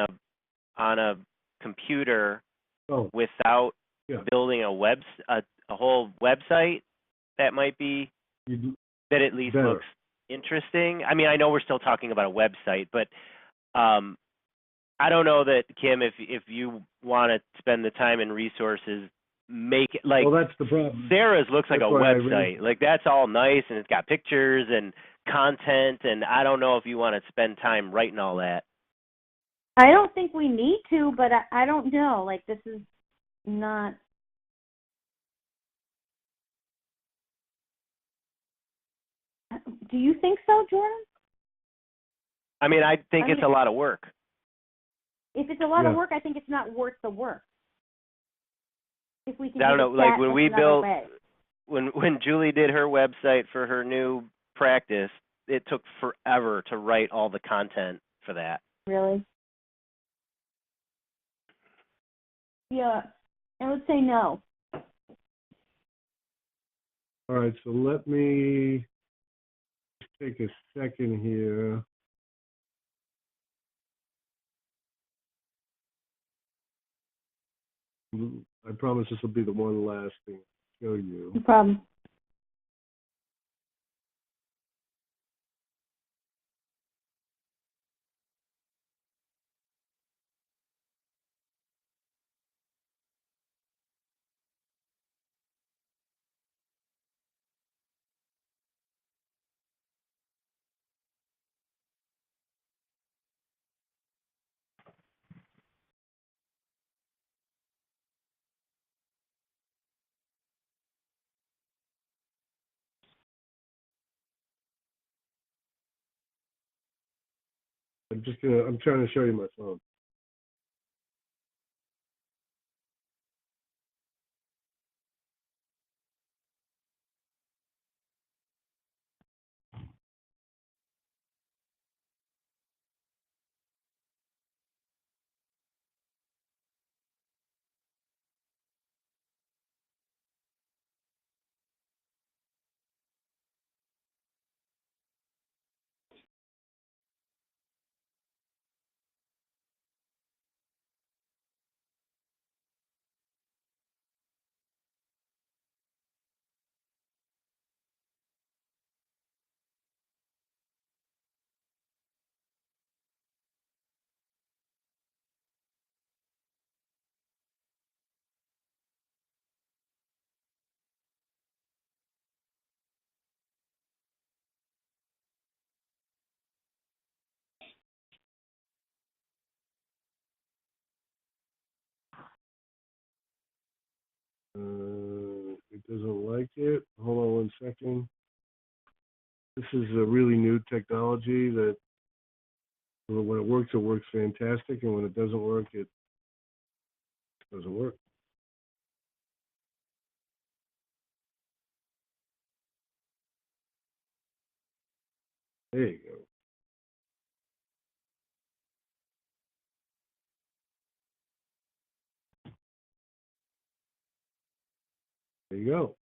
a computer Oh, without yeah. building a whole website, that might be that at least Better. looks interesting. I mean, I know we're still talking about a website, but I don't know that, Kim, if you want to spend the time and resources, make it like Well, that's the problem. Sarah's looks like a That's why I website. Like that's all nice and it's got pictures and content, and I don't know if you want to spend time writing all that. I don't think we need to, but I don't know. Like, this is not. Do you think so, Jordan? I mean, I think it's a lot of work. If it's a lot of Yeah. work, I think it's not worth the work. If we can I don't do know, it like that when in we another built, way. when Julie did her website for her new practice, it took forever to write all the content for that. Really? Yeah, I would say no. All right, so let me just take a second here. I promise this will be the one last thing to show you. No problem. I'm trying to show you my phone. doesn't like it. Hold on one second. This is a really new technology that when it works fantastic, and when it doesn't work, it doesn't work. There you go. There you go.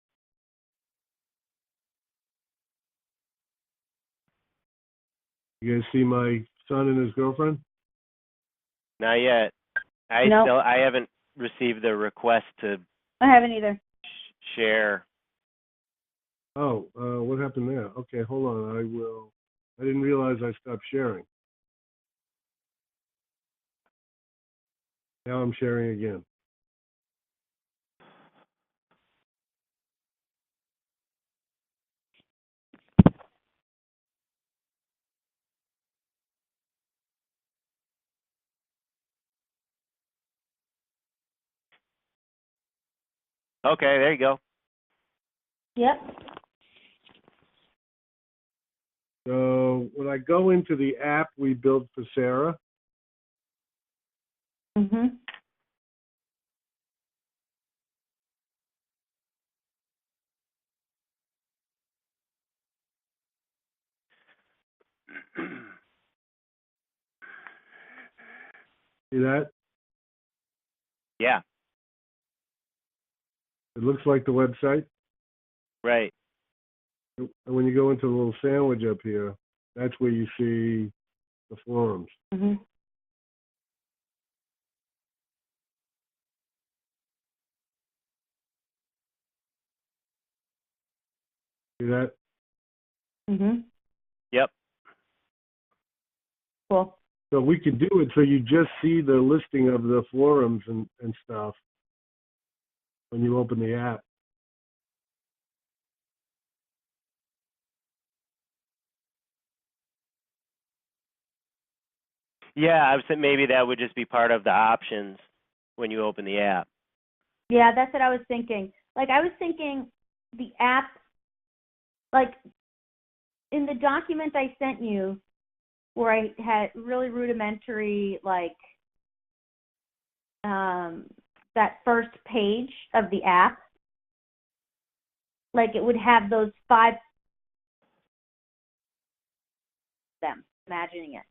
You guys see my son and his girlfriend? Not yet. Nope. I haven't received the request to I haven't either. share. Oh, what happened there? Okay, hold on. I didn't realize I stopped sharing. Now I'm sharing again. Okay, there you go. Yep. So when I go into the app we built for Sarah, Mhm. see that? Yeah, It looks like the website. right. And when you go into the little sandwich up here, that's where you see the forums. Mhm. See that? Mhm. Yep. Cool. So we could do it so you just see the listing of the forums and stuff when you open the app. Yeah, I was thinking maybe that would just be part of the options when you open the app. Yeah, that's what I was thinking. Like, I was thinking the app, like, in the document I sent you, where I had really rudimentary, like, that first page of the app, like, it would have those 5 them, imagining it.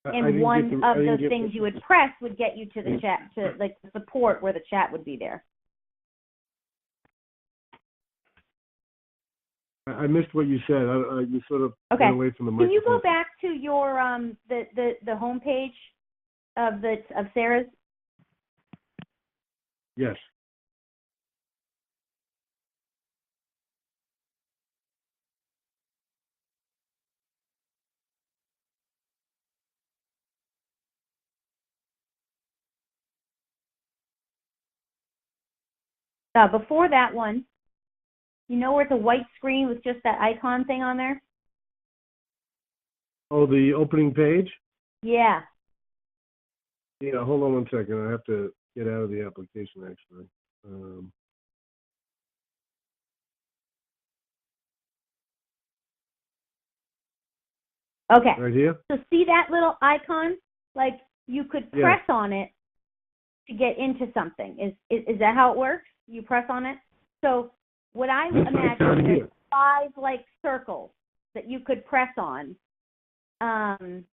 I And didn't one get of I didn't those get things you would press would get you to the chat, to, like, the support where the chat would be there. I missed what you said. You sort of Okay. went away from the Can microphone. you go back to your the homepage of Sarah's? Yes. Before that one, you know where it's a white screen with just that icon thing on there? Oh, the opening page? Yeah. Yeah, hold on one second. I have to get out of the application, actually. Okay. Right here? So see that little icon? Like, you could Yeah. press on it to get into something. Is that how it works? You press on it? So what I Right imagine here. is 5 like circles that you could press on. Can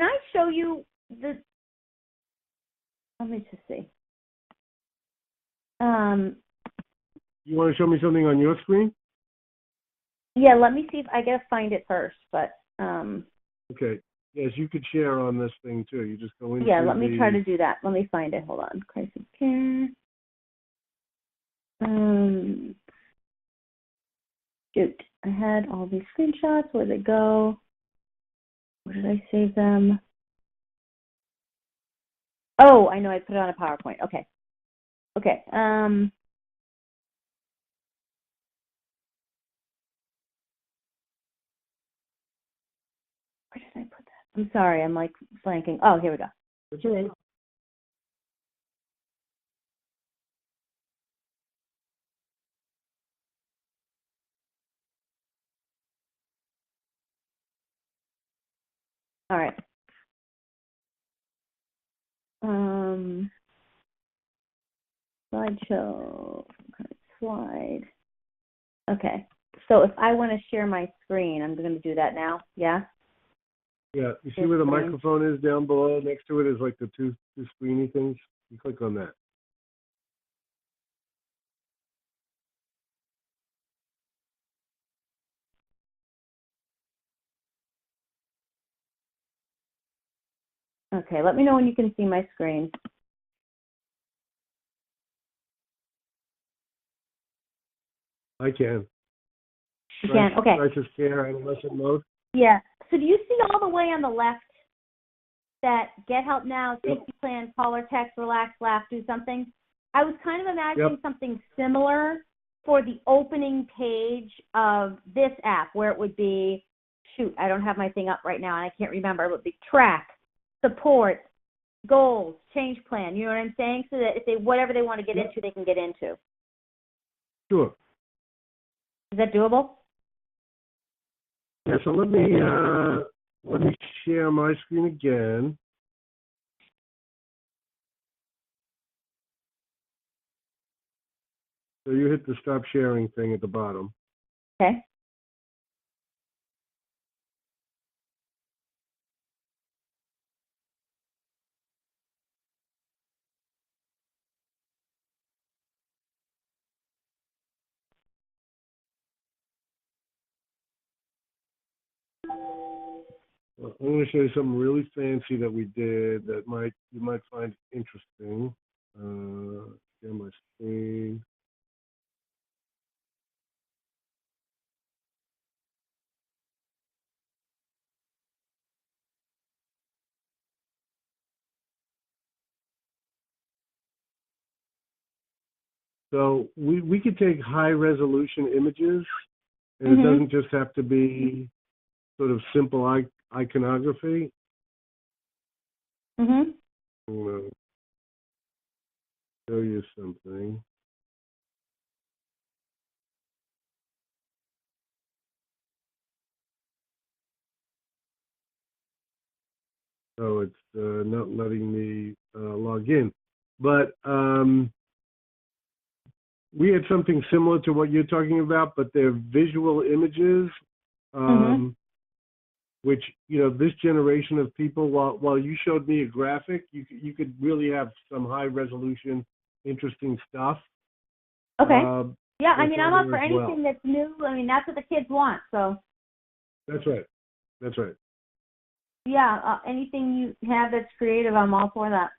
I show you the? Let me just see. You want to show me something on your screen? Yeah, let me see if I gotta find it first, but Okay. Yes, you could share on this thing too. You just go into yeah, let me try to do that. Let me find it. Hold on. Crisis care. Shoot. I had all these screenshots. Where'd they go? Where did I save them? Oh, I know. I put it on a PowerPoint. Okay. Okay. Where did I put that? I'm sorry. I'm like blanking. Oh, here we go. That's all right. All right. Slideshow, slide. Okay. So if I want to share my screen, I'm going to do that now. Yeah. Yeah, you see where the microphone is down below? Next to it is like the two screeny things. You click on that. Okay. Let me know when you can see my screen. I can. You can. Okay. Crisis care, adolescent mode. Yeah. So do you see all the way on the left that get help now, safety plan, call or text, relax, laugh, do something? I was kind of imagining something similar for the opening page of this app, where it would be, shoot, I don't have my thing up right now and I can't remember. It would be track, support, goals, change plan. You know what I'm saying? So that if they, whatever they want to get into, they can get into. Sure. Is that doable? Yeah, so let me share my screen again. So you hit the stop sharing thing at the bottom. Okay. I'm going to show you something really fancy that we did that you might find interesting. Share my screen. So we could take high resolution images, and it doesn't just have to be sort of simple iconography. Mhm. I'm going to show you something. So it's not letting me log in. But we had something similar to what you're talking about, but they're visual images, which, you know, this generation of people, while you showed me a graphic, you could really have some high resolution, interesting stuff. Okay. Yeah, I mean, I'm up for as anything that's new. I mean, that's what the kids want. So. That's right. That's right. Yeah, anything you have that's creative, I'm all for that.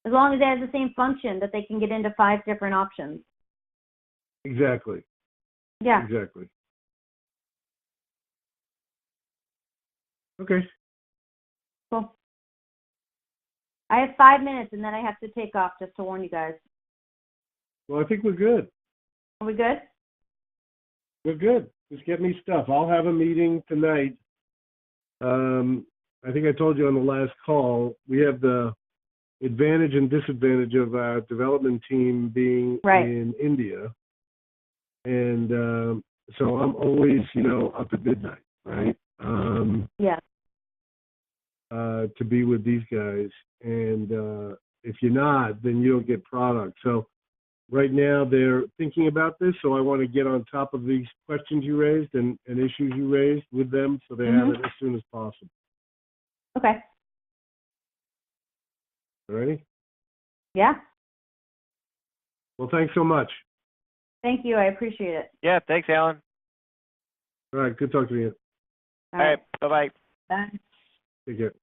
As long as it has the same function that they can get into 5 different options. Exactly. Yeah. Exactly. Okay. Cool. I have 5 minutes and then I have to take off, just to warn you guys. Well, I think we're good. Are we good? We're good. Just get me stuff. I'll have a meeting tonight. I think I told you on the last call, we have the advantage and disadvantage of our development team being in India. And so I'm always, you know, up at midnight, right? To be with these guys. And if you're not, then you don't get product. So right now they're thinking about this, so I want to get on top of these questions you raised and issues you raised with them so they have it as soon as possible. Okay. All righty? Yeah. Well, thanks so much. Thank you. I appreciate it. Yeah, thanks, Alan. All right, good talking to you. All right, bye-bye. Bye. Take care.